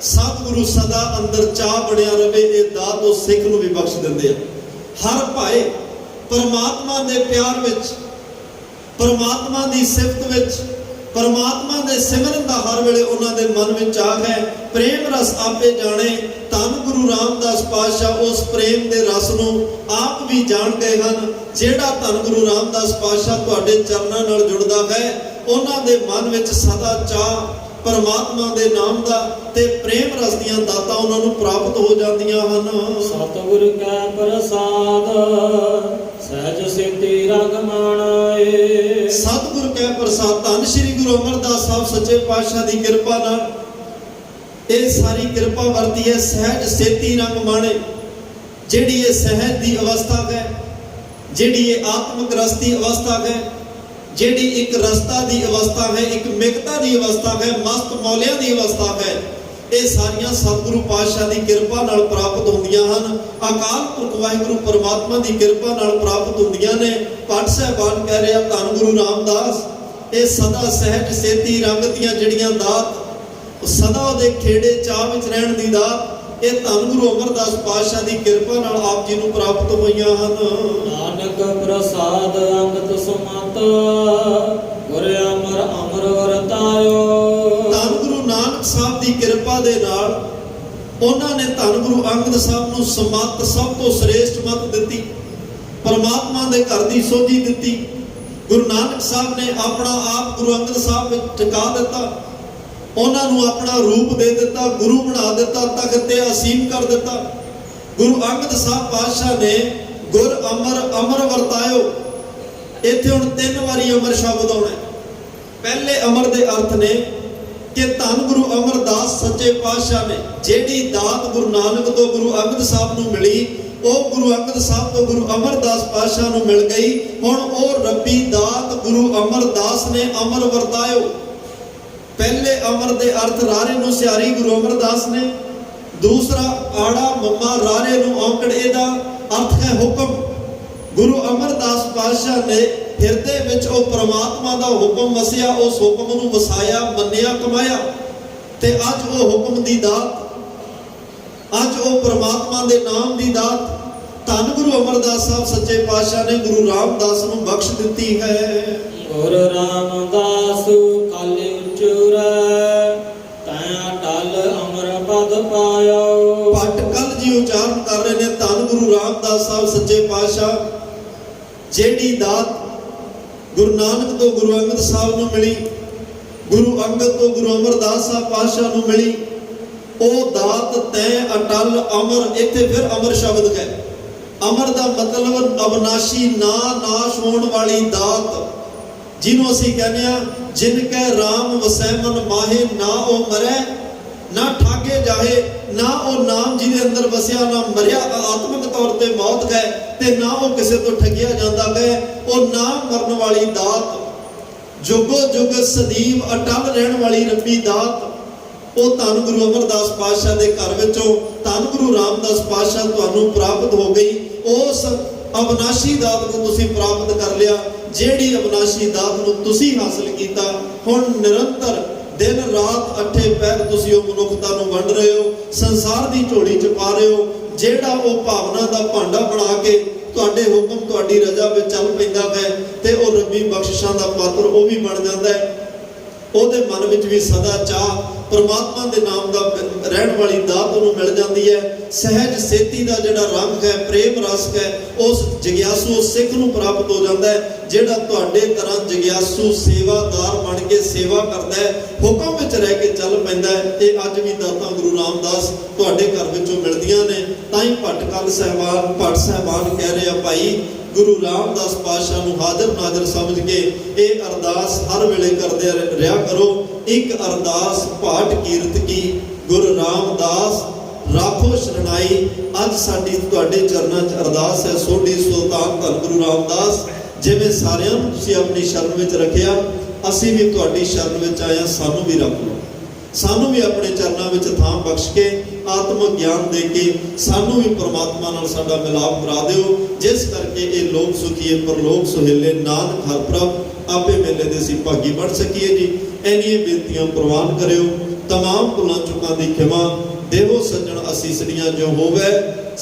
ਸਤਿਗੁਰੂ ਸਦਾ ਅੰਦਰ ਚਾਹ ਬਣਿਆ ਰਵੇ, ਇਹ ਦਾਤ ਉਹ ਸਿੱਖ ਨੂੰ ਵੀ ਬਖਸ਼ ਦਿੰਦੇ ਆ। ਹਰ ਭਾਏ ਪਰਮਾਤਮਾ ਦੇ ਪਿਆਰ ਵਿੱਚ, ਪਰਮਾਤਮਾ ਦੀ ਸਿਫਤ ਵਿੱਚ, ਪਰਮਾਤਮਾ ਦੇ ਸਿਮਰਨ ਦਾ ਹਰ ਵੇਲੇ ਉਹਨਾਂ ਦੇ ਮਨ ਵਿੱਚ ਚਾਹ ਹੈ। ਪ੍ਰੇਮ ਰਸ ਆਪੇ ਜਾਣੇ, ਧੰਨ ਗੁਰੂ ਰਾਮਦਾਸ ਪਾਤਸ਼ਾਹ ਉਸ ਪ੍ਰੇਮ ਦੇ ਰਸ ਨੂੰ ਆਪ ਵੀ ਜਾਣ ਗਏ ਹਨ। ਜਿਹੜਾ ਧੰਨ ਗੁਰੂ ਰਾਮਦਾਸ ਪਾਤਸ਼ਾਹ ਤੁਹਾਡੇ ਚਰਨਾਂ ਨਾਲ ਜੁੜਦਾ ਹੈ, ਉਹਨਾਂ ਦੇ ਮਨ ਵਿੱਚ ਸਦਾ ਚਾਹ ਪਰਮਾਤਮਾ ਦੇ ਨਾਮ ਦਾ ਤੇ ਪ੍ਰੇਮ ਰਸ ਦੀਆਂ ਦਾਤਾਂ ਉਹਨਾਂ ਨੂੰ ਪ੍ਰਾਪਤ ਹੋ ਜਾਂਦੀਆਂ ਹਨ।
ਸਤਿਗੁਰ ਕੈ ਪ੍ਰਸਾਦ ਸਹਿਜ ਸਿੱਧੀ ਰੰਗ ਮਾਣਾਏ।
ਸਤਿਗੁਰ ਕੈ ਪ੍ਰਸਾਦ, ਧੰਨ ਸ਼੍ਰੀ ਗੁਰੂ ਅਮਰਦਾਸ ਸਾਹਿਬ ਸੱਚੇ ਪਾਤਸ਼ਾਹ ਦੀ ਕਿਰਪਾ ਨਾਲ ਇਹ ਸਾਰੀ ਕਿਰਪਾ ਵਰਤੀ ਹੈ। ਸਹਿਜ ਸੇਤੀ ਰੰਗ ਮਾਣੇ, ਜਿਹੜੀ ਇਹ ਸਹਿਜ ਦੀ ਅਵਸਥਾ ਹੈ, ਜਿਹੜੀ ਇਹ ਆਤਮਿਕ ਰਸਤੀ ਅਵਸਥਾ ਹੈ, ਜਿਹੜੀ ਇੱਕ ਰਸਤਾ ਦੀ ਅਵਸਥਾ ਹੈ, ਇੱਕ ਮਿਕਤਾ ਦੀ ਅਵਸਥਾ ਹੈ, ਮਸਤ ਮੌਲਿਆਂ ਦੀ ਅਵਸਥਾ ਹੈ, ਇਹ ਸਾਰੀਆਂ ਸਤਿਗੁਰੂ ਪਾਤਸ਼ਾਹ ਦੀ ਕਿਰਪਾ ਨਾਲ ਪ੍ਰਾਪਤ ਹੁੰਦੀਆਂ ਹਨ। ਅਕਾਲ ਪੁਰਖ ਵਾਹਿਗੁਰੂ ਪਰਮਾਤਮਾ ਦੀ ਕਿਰਪਾ ਨਾਲ ਪ੍ਰਾਪਤ ਹੁੰਦੀਆਂ ਨੇ। ਪਾਠ ਸਾਹਿਬਾਨ ਕਹਿ ਰਿਹਾ ਧੰਨ ਗੁਰੂ ਰਾਮਦਾਸ, ਇਹ ਸਦਾ ਸਹਿਜ ਸੇਤੀ ਰੰਗ ਦੀਆਂ ਜਿਹੜੀਆਂ ਦਾਤ, ਸਦਾ ਉਹਦੇ ਖੇੜੇ ਚਾਹ ਵਿੱਚ ਰਹਿਣ ਦੀ ਦਾਤ, ਇਹ ਧੰਨ ਗੁਰੂ ਅਮਰਦਾਸ ਪਾਤਸ਼ਾਹ ਦੀ ਕਿਰਪਾ ਨਾਲ ਆਪ ਜੀ ਨੂੰ ਪ੍ਰਾਪਤ ਹੋਈਆਂ ਹਨ।
ਨਾਨਕ ਪ੍ਰਸਾਦ ਅੰਮ੍ਰਿਤ ਸੁਮਤ ਗੁਰ ਅਮਰ ਅਮਰ ਵਰਤਾਇਓ।
ਧੰਨ ਗੁਰੂ ਨਾਨਕ ਸਾਹਿਬ ਦੀ ਕਿਰਪਾ ਦੇ ਨਾਲ ਉਹਨਾਂ ਨੇ ਧੰਨ ਗੁਰੂ ਅੰਗਦ ਸਾਹਿਬ ਨੂੰ ਸਮਤ, ਸਭ ਤੋਂ ਸ੍ਰੇਸ਼ਟ ਮਤ ਦਿੱਤੀ, ਪਰਮਾਤਮਾ ਦੇ ਘਰ ਦੀ ਸੋਝੀ ਦਿੱਤੀ। ਗੁਰੂ ਨਾਨਕ ਸਾਹਿਬ ਨੇ ਆਪਣਾ ਆਪ ਗੁਰੂ ਅੰਗਦ ਸਾਹਿਬ ਵਿੱਚ ਟਿਕਾ ਦਿੱਤਾ, ਉਹਨਾਂ ਨੂੰ ਆਪਣਾ ਰੂਪ ਦੇ ਦਿੱਤਾ, ਗੁਰੂ ਬਣਾ ਦਿੱਤਾ, ਤਖਤ ਤੇ ਅਸੀਮ ਕਰ ਦਿੱਤਾ। ਗੁਰੂ ਅੰਗਦ ਸਾਹਿਬ ਪਾਤਸ਼ਾਹ ਨੇ ਗੁਰ ਅਮਰ ਅਮਰ ਵਰਤਾਇਓ। ਇੱਥੇ ਹੁਣ 3 ਵਾਰੀ ਅਮਰ ਸ਼ਬਦ ਆਉਣਾ। ਪਹਿਲੇ ਅਮਰ ਦੇ ਅਰਥ ਨੇ ਕਿ ਧੰਨ ਗੁਰੂ ਅਮਰਦਾਸ ਸੱਚੇ ਪਾਤਸ਼ਾਹ ਨੇ ਜਿਹੜੀ ਦਾਤ ਗੁਰੂ ਨਾਨਕ ਤੋਂ ਗੁਰੂ ਅੰਗਦ ਸਾਹਿਬ ਨੂੰ ਮਿਲੀ, ਉਹ ਗੁਰੂ ਅੰਗਦ ਸਾਹਿਬ ਤੋਂ ਗੁਰੂ ਅਮਰਦਾਸ ਪਾਤਸ਼ਾਹ ਨੂੰ ਮਿਲ ਗਈ। ਹੁਣ ਉਹ ਰੱਬੀ ਦਾਤ ਗੁਰੂ ਅਮਰਦਾਸ ਨੇ ਅਮਰ ਵਰਤਾਇਓ। ਪਹਿਲੇ ਅਮਰ ਦੇ ਅਰਥ ਰਾਰੇ ਨੂੰ ਸਿਆਰੀ ਗੁਰੂ ਅਮਰਦਾਸ ਨੇ, ਦੂਸਰਾ ਆੜਾ ਮੰਮਾ ਰਾਰੇ ਨੂੰ ਔਂਕੜ, ਇਹਦਾ ਅਰਥ ਹੈ ਹੁਕਮ। ਗੁਰੂ ਅਮਰਦਾਸ ਪਾਤਸ਼ਾਹ ਨੇ ਹਿਰਦੇ ਵਿੱਚ ਉਹ ਪ੍ਰਮਾਤਮਾ ਦਾ ਹੁਕਮ ਵਸਿਆ, ਉਸ ਹੁਕਮ ਨੂੰ ਵਸਾਇਆ, ਮੰਨਿਆ, ਕਮਾਇਆ, ਤੇ ਅੱਜ ਉਹ ਹੁਕਮ ਦੀ ਦਾਤ, ਅੱਜ ਉਹ ਪ੍ਰਮਾਤਮਾ ਦੇ ਨਾਮ ਦੀ ਦਾਤ ਧੰਨ ਗੁਰੂ ਅਮਰਦਾਸ ਸਾਹਿਬ ਸੱਚੇ ਪਾਤਸ਼ਾਹ ਨੇ ਗੁਰੂ ਰਾਮਦਾਸ ਨੂੰ ਬਖਸ਼ ਦਿੱਤੀ ਹੈ।
ਗੁਰ ਰਾਮਦਾਸ ਕਾਲੇ ਉਚਰੈ ਤੈ ਅਟਲ ਅਮਰ ਪਦ ਪਾਇਓ।
ਭੱਟ ਕੱਲ ਜੀ ਉਚਾਰਨ ਕਰ ਰਹੇ ਨੇ ਧੰਨ ਗੁਰੂ ਰਾਮਦਾਸ ਸਾਹਿਬ ਸੱਚੇ ਪਾਤਸ਼ਾਹ, ਜਿਹੜੀ ਦਾਤ ਗੁਰੂ ਨਾਨਕ ਤੋਂ ਗੁਰੂ ਅੰਗਦ ਸਾਹਿਬ ਨੂੰ ਮਿਲੀ, ਗੁਰੂ ਅੰਗਦ ਤੋਂ ਗੁਰੂ ਅਮਰਦਾਸ ਸਾਹਿਬ ਪਾਤਸ਼ਾਹ ਨੂੰ ਮਿਲੀ, ਉਹ ਦਾਤ ਤੈ ਅਟਲ ਅਮਰ। ਇੱਥੇ ਫਿਰ ਅਮਰ ਸ਼ਬਦ ਹੈ। ਅਮਰ ਦਾ ਮਤਲਬ ਅਵਨਾਸ਼ੀ, ਨਾ ਨਾਸ਼ ਹੋਣ ਵਾਲੀ ਦਾਤ, ਜਿਹਨੂੰ ਅਸੀਂ ਕਹਿੰਦੇ ਆ ਜਿਨ ਕੈ ਰਾਮ ਵਸੈ ਮਨ ਮਾਹੇ, ਨਾ ਉਹ ਮਰੈ ਨਾ ਠਾਗੇ ਜਾਹੇ, ਨਾ ਉਹ ਨਾਮ ਜਿਹਦੇ ਅੰਦਰ ਵਸਿਆ ਨਾ ਮਰਿਆ, ਆਤਮਿਕ ਤੌਰ ਤੇ ਮੌਤ ਗਏ, ਤੇ ਨਾ ਉਹ ਕਿਸੇ ਤੋਂ ਠੱਗਿਆ ਜਾਂਦਾ ਗਏ। ਉਹ ਨਾ ਮਰਨ ਵਾਲੀ ਦਾਤ, ਜੁਗੋ ਜੁਗ ਸਦੀਵ ਅਟਲ ਰਹਿਣ ਵਾਲੀ ਰੱਬੀ ਦਾਤ, ਉਹ ਧੰਨ ਗੁਰੂ ਅਮਰਦਾਸ ਪਾਤਸ਼ਾਹ ਦੇ ਘਰ ਵਿੱਚੋਂ ਧੰਨ ਗੁਰੂ ਰਾਮਦਾਸ ਪਾਤਸ਼ਾਹ ਤੁਹਾਨੂੰ ਪ੍ਰਾਪਤ ਹੋ ਗਈ। ਉਸ ਅਵਨਾਸ਼ੀ ਦਾਤ ਨੂੰ ਤੁਸੀਂ ਪ੍ਰਾਪਤ ਕਰ ਲਿਆ, ਜਿਹੜੀ ਅਵਨਾਸ਼ੀ ਦਾਤ ਨੂੰ ਤੁਸੀਂ ਹਾਸਲ ਕੀਤਾ। ਹੁਣ ਨਿਰੰਤਰ ਦਿਨ ਰਾਤ ਅੱਠੇ ਪਹਿਰ ਤੁਸੀਂ ਉਹ ਮਨੁੱਖਤਾ ਨੂੰ ਵੰਡ ਰਹੇ ਹੋ, ਸੰਸਾਰ ਦੀ ਝੋਲੀ ਚ ਪਾ ਰਹੇ ਹੋ। ਜਿਹੜਾ ਉਹ ਭਾਵਨਾ ਦਾ ਭਾਂਡਾ ਬਣਾ ਕੇ ਤੁਹਾਡੇ ਹੁਕਮ ਤੁਹਾਡੀ ਰਜ਼ਾ ਵਿੱਚ ਚੱਲ ਪੈਂਦਾ ਹੈ, ਤੇ ਉਹ ਰੱਬੀ ਬਖਸ਼ਿਸ਼ਾਂ ਦਾ ਪਾਤਰ ਉਹ ਵੀ ਬਣ ਜਾਂਦਾ ਹੈ। ਉਹਦੇ ਮਨ ਵਿੱਚ ਵੀ ਸਦਾ ਚਾਹ ਪਰਮਾਤਮਾ ਦੇ ਨਾਮ ਦਾ ਰਹਿਣ ਵਾਲੀ ਦਾਤ ਉਹਨੂੰ ਮਿਲ ਜਾਂਦੀ ਹੈ। ਸਹਿਜ ਸੇਤੀ ਦਾ ਜਿਹੜਾ ਰੰਗ ਹੈ, ਪ੍ਰੇਮ ਰਸ ਹੈ, ਉਸ ਜਗਿਆਸੂ ਸਿੱਖ ਨੂੰ ਪ੍ਰਾਪਤ ਹੋ ਜਾਂਦਾ ਹੈ, ਜਿਹੜਾ ਤੁਹਾਡੇ ਤਰ੍ਹਾਂ ਜਗਿਆਸੂ ਸੇਵਾਦਾਰ ਬਣ ਕੇ ਸੇਵਾ ਕਰਦਾ ਹੈ, ਹੁਕਮ ਵਿੱਚ ਰਹਿ ਕੇ ਚੱਲ ਪੈਂਦਾ ਹੈ। ਇਹ ਅੱਜ ਵੀ ਦਾਤਾਂ ਗੁਰੂ ਰਾਮਦਾਸ ਤੁਹਾਡੇ ਘਰ ਵਿੱਚੋਂ ਮਿਲਦੀਆਂ ਨੇ। ਤਾਂ ਹੀ ਭੱਟ ਸਾਹਿਬਾਨ ਕਹਿ ਰਹੇ ਆ, ਭਾਈ ਗੁਰੂ ਰਾਮਦਾਸ ਪਾਤਸ਼ਾਹ ਨੂੰ ਹਾਜ਼ਰ ਨਾਜ਼ਰ ਸਮਝ ਕੇ ਇਹ ਅਰਦਾਸ ਹਰ ਵੇਲੇ ਕਰਦੇ ਰਿਹਾ ਕਰੋ। ਇੱਕ ਅਰਦਾਸ ਪਾਠ ਕੀਰਤ ਕੀ ਗੁਰੂ ਰਾਮਦਾਸ ਰਾਖੋ ਸ਼ਰਨਾਈ। ਅੱਜ ਸਾਡੀ ਤੁਹਾਡੇ ਚਰਨਾਂ 'ਚ ਅਰਦਾਸ ਹੈ, ਸੋਢੀ ਸੁਲਤਾਨ ਧੰਨ ਗੁਰੂ ਰਾਮਦਾਸ, ਜਿਵੇਂ ਸਾਰਿਆਂ ਨੂੰ ਤੁਸੀਂ ਆਪਣੀ ਸ਼ਰਨ ਵਿੱਚ ਰੱਖਿਆ, ਅਸੀਂ ਵੀ ਤੁਹਾਡੀ ਸ਼ਰਨ ਵਿੱਚ ਆਏ ਹਾਂ, ਸਾਨੂੰ ਵੀ ਰੱਖ ਲਓ। ਸਾਨੂੰ ਵੀ ਆਪਣੇ ਚਰਨਾਂ ਵਿੱਚ ਥਾਂ ਬਖਸ਼ ਕੇ ਆਤਮਿਕ ਗਿਆਨ ਦੇ ਕੇ ਸਾਨੂੰ ਵੀ ਪਰਮਾਤਮਾ ਨਾਲ ਸਾਡਾ ਮਿਲਾਪ ਕਰਾ ਦਿਓ, ਜਿਸ ਕਰਕੇ ਇਹ ਲੋਕ ਸੁਖੀਏ ਪਰਲੋਕ ਸੁਹੇਲੇ, ਨਾਨਕ ਹਰ ਪ੍ਰਭ ਆਪੇ ਮੇਲੇ ਦੇ ਅਸੀਂ ਭਾਗੀ ਬਣ ਸਕੀਏ ਜੀ। ਇੰਨੀਆਂ ਬੇਨਤੀਆਂ ਪ੍ਰਵਾਨ ਕਰਿਓ। तमाम भुलां चुकां दी खिमा देवो सज्जण असीसड़ियां जो होवे।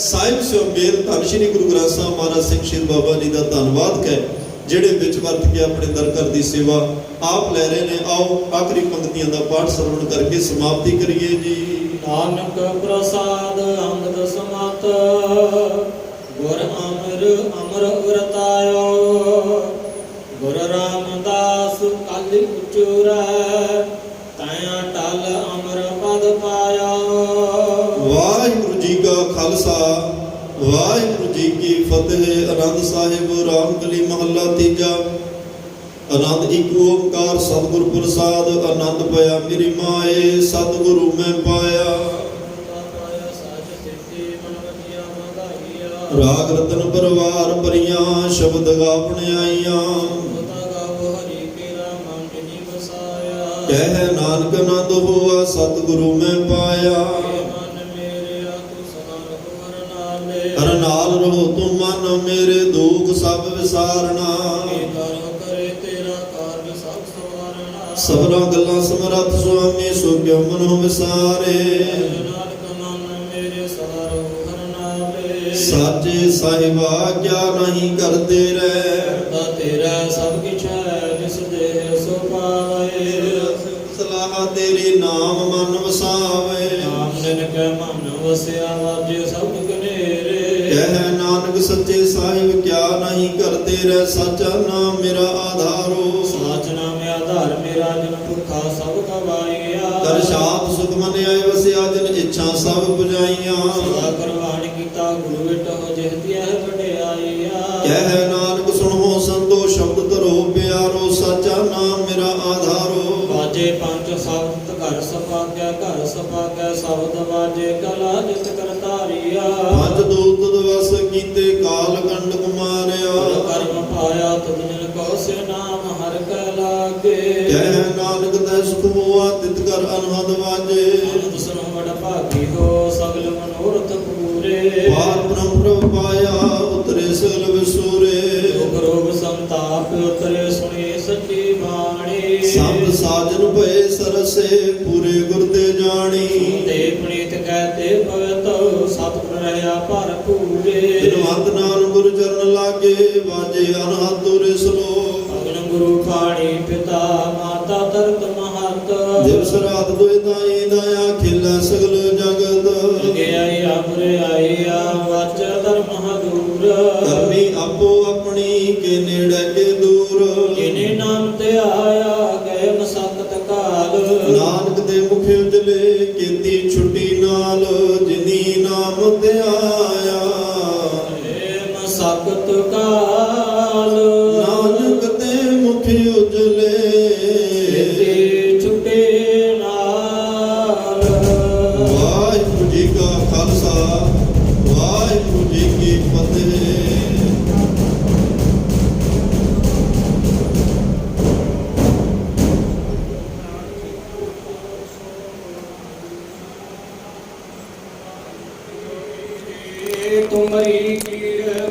साहिब सिओ मेर धन श्री गुरु ग्रंथ साहिब महाराज सिंह शहीद बाबा जी का धन्नवाद कह ਜਿਹੜੇ ਵਿੱਚ ਵਰਤ ਕੇ ਆਪਣੇ ਦਰ ਘਰ ਦੀ ਸੇਵਾ ਆਪ ਲੈ ਰਹੇ ਨੇ। ਆਓ ਆਖਰੀ ਪੰਕਤੀਆਂ ਦਾ ਪਾਠ ਸਰਵਣ ਕਰਕੇ ਸਮਾਪਤੀ ਕਰੀਏ ਜੀ।
ਨਾਨਕ ਪ੍ਰਸਾਦ ਅੰਗਦ ਸਮਤ ਗੁਰ ਅਮਰ ਵਰਤਾਇਓ ਗੁਰ ਰਾਮਦਾਸ ਕਲ ਉਚੁਰੈ ਤੈਂ ਟਲ ਅਮਰ ਪਦ ਪਾਇਆ।
ਵਾਹਿਗੁਰੂ ਜੀ ਕਾ ਖਾਲਸਾ ਵਾਹਿਗੁਰੂ ਜੀ ਕੀ ਫਤਿਹ। ਆਨੰਦ ਸਾਹਿਬ ਰਾਮਕਲੀ ਮਹੱਲਾ ਤੀਜਾ। ਆਨੰਦ ਇੱਕ ਓੰਕਾਰ ਸਤਿਗੁਰ ਪ੍ਰਸਾਦ ਆਨੰਦ ਪਿਆ ਮੇਰੀ ਮਾਏ ਸਤਿਗੁਰੂ ਮੈਂ ਪਾਇਆ। ਰਾਗ ਰਤਨ ਪਰਵਾਰ ਭਰੀਆਂ ਸ਼ਬਦ ਗਾਵਣ ਆਈਆਂ ਕਹਿ ਨਾਨਕ ਆਨੰਦ ਹੋਆ ਸਤਿਗੁਰੂ ਮੈਂ ਪਾਇਆ। ਹਰ ਨਾਲ ਰਹੋ ਤੁਮ ਮਨ ਮੇਰੇ ਦੁਖ ਸਭ ਵਿਸਾਰਨਾ ਸਭਨਾ ਗੱਲਾਂ ਸਮਰੱਥ ਸੁਆਮੀ ਸੋ ਕਿਉ ਮਨੋ ਵਿਸਾਰੇ। ਸਾਚੇ ਸਾਹਿਬਾ ਕਿਆ ਨਹੀਂ ਕਰਦੇ ਰਹਿ
ਤੇਰਾ ਸਭ ਕਿਛ ਹੈ ਜਿਸ ਦੇ ਸੋ ਪਾਵੇ।
ਸਲਾਹ ਤੇਰੀ ਨਾਮ ਮਨ ਵਸਾਵੇ
ਨਾਮ ਨਿਨ ਕੈ ਮਨ ਵਸਿਆ ਵਾਜੇ ਸਭ ਕਨੇਰੇ।
ਕਹਿ ਨਾਨਕ ਸੱਚੇ ਸਾਹਿਬ ਕਿਆ ਨਹੀਂ ਕਰਦੇ ਰਹਿ ਸਾਚਾ ਨਾਮ ਮੇਰਾ ਆਧਾਰੋ।
ਸਾਚ ਨਾਮ ਆਧਾਰ ਮੇਰਾ ਜਨ ਪੁਰਖਾ ਸਭ ਕਵਾਈਆ।
ਕਰ ਸ਼ਾਂਤ ਸੁਖ ਮਨ ਆਏ ਵਸਿਆ ਜਿਨ ਇੱਛਾ ਸਭ 부ਝਾਈਆਂ।
ਸਦਾ ਕਰਵਾਣ ਕੀਤਾ ਗੁਰੂ ਵਿਟੋ ਜਿਹਤਿਆ ਵਡਿਆਈਆ।
ਕਹਿ ਨਾਨਕ ਸੁਣੋ ਸੰਤੋ ਸ਼ਬਦ ਧਰੋ ਪਿਆਰੋ ਸਾਚਾ ਨਾਮ ਮੇਰਾ ਆਧਾਰੋ।
ਵਾਜੇ ਪੰਜ ਸਬਦ ਘਰ ਸਪਾਗੈ ਘਰ ਸਪਾਗੈ ਸ਼ਬਦ ਵਾਜੇ ਕਲਾ ਜਿਤ ਕਰਤਾਰੀਆ।
ਪੰਜ ਦੂਤ ਦਵਸ ਕੀਤੇ ਕਾਲ ਕੰਡ ਕੁਮਾਰਿਆ।
ਕਰਮ ਪਾਇਆ ਤਦ ਨਿਲ ਕੋ ਸੇ ਨਾਮ ਹਰ ਕੈ ਲਾਗੇ।
ਕਹਿ ਨਾਨਕ ਤੈ ਸੁਖ ਹੋਆ ਤਿਤ ਕਰ ਅਨਹਦ ਵਾਜੇ।
ਅਨੰਦ ਸੁਨੋ ਵਡ ਭਾਗੀ ਹੋ ਸਗਲ ਮਨੋਰਥ ਪੂਰੇ।
ਪਾਰ ਬ੍ਰਹਮ ਪ੍ਰਭ ਪਾਇਆ ਉਤਰੇ ਸਗਲ ਵਿਸੂਰੇ।
ਰੋਗ ਰੋਗ ਸੰਤਾਪ ਉਤਰੇ ਸੁਣੀ ਸੱਚੀ ਬਾਣੀ।
ਸੰਤ ਸਾਜਨ ਭਏ ਸਰਸੇ ਪੂਰੇ ਗੁਰ ਤੇ ਜਾਣੀ।
ਤੇ ਪੁਨੀਤ ਕਹਤੇ ਭਗਤ ਸਤਿਗੁਰ ਰਹਿਆ ਭਰਪੂਰੇ।
ਬਿਨਵੰਤ ਨਾਮ ਗੁਰ ਚਰਨ ਲਾਗੇ ਵਾਜੇ ਅਨਹਦ ਤੁਰੇ ਸਲੋਕ।
ਅਗਨ ਗੁਰੂ ਪਾਣੀ ਪਿਤਾ ਮਾਤਾ ਤਰਤ ਮਹਤ।
ਦਿਵਸ ਰਾਤ ਦੁਇ ਦਾਈ ਦਇਆ ਖਿਲਾ ਸਗਲ ਜਗਤ।
ਲਗਿਆਈ ਆਪਰੇ ਆਈਆ ਵਾਚ ਧਰਮ ਹਦੂਰ।
ਕਰਮੀ ਆਪੋ ਆਪਣੀ ਕੇ ਨੇੜੇ ਕੇ ਦੂਰ।
ਜਿਨੇ ਨਾਮ ਤੇ ਆਇਆ ਗਏ ਮਸਕਤ ਕਾਲ।
ਨਾਨਕ ਦੇ ਮੁਖ ਉਜਲੇ ਕੀਤੀ ਛੁੱਟੀ ਨਾਲ ਜਿਨੀ ਨਾਮ ਤੇ ਆਇਆ।
ਮਸਕਤ ਕਾਲ
ਨਾਨਕ ਦੇ ਮੁਖ ਉਜਲੇ
ਕੀਤੀ ਛੁਟੇ ਨਾਲ।
ਵਾਹਿਗੁਰੂ ਜੀ ਕਾ ਖਾਲਸਾ ਵਾਹਿਗੁਰੂ ਜੀ ਕੀ ਫਤਿਹ।
ਤੁਮਰੀ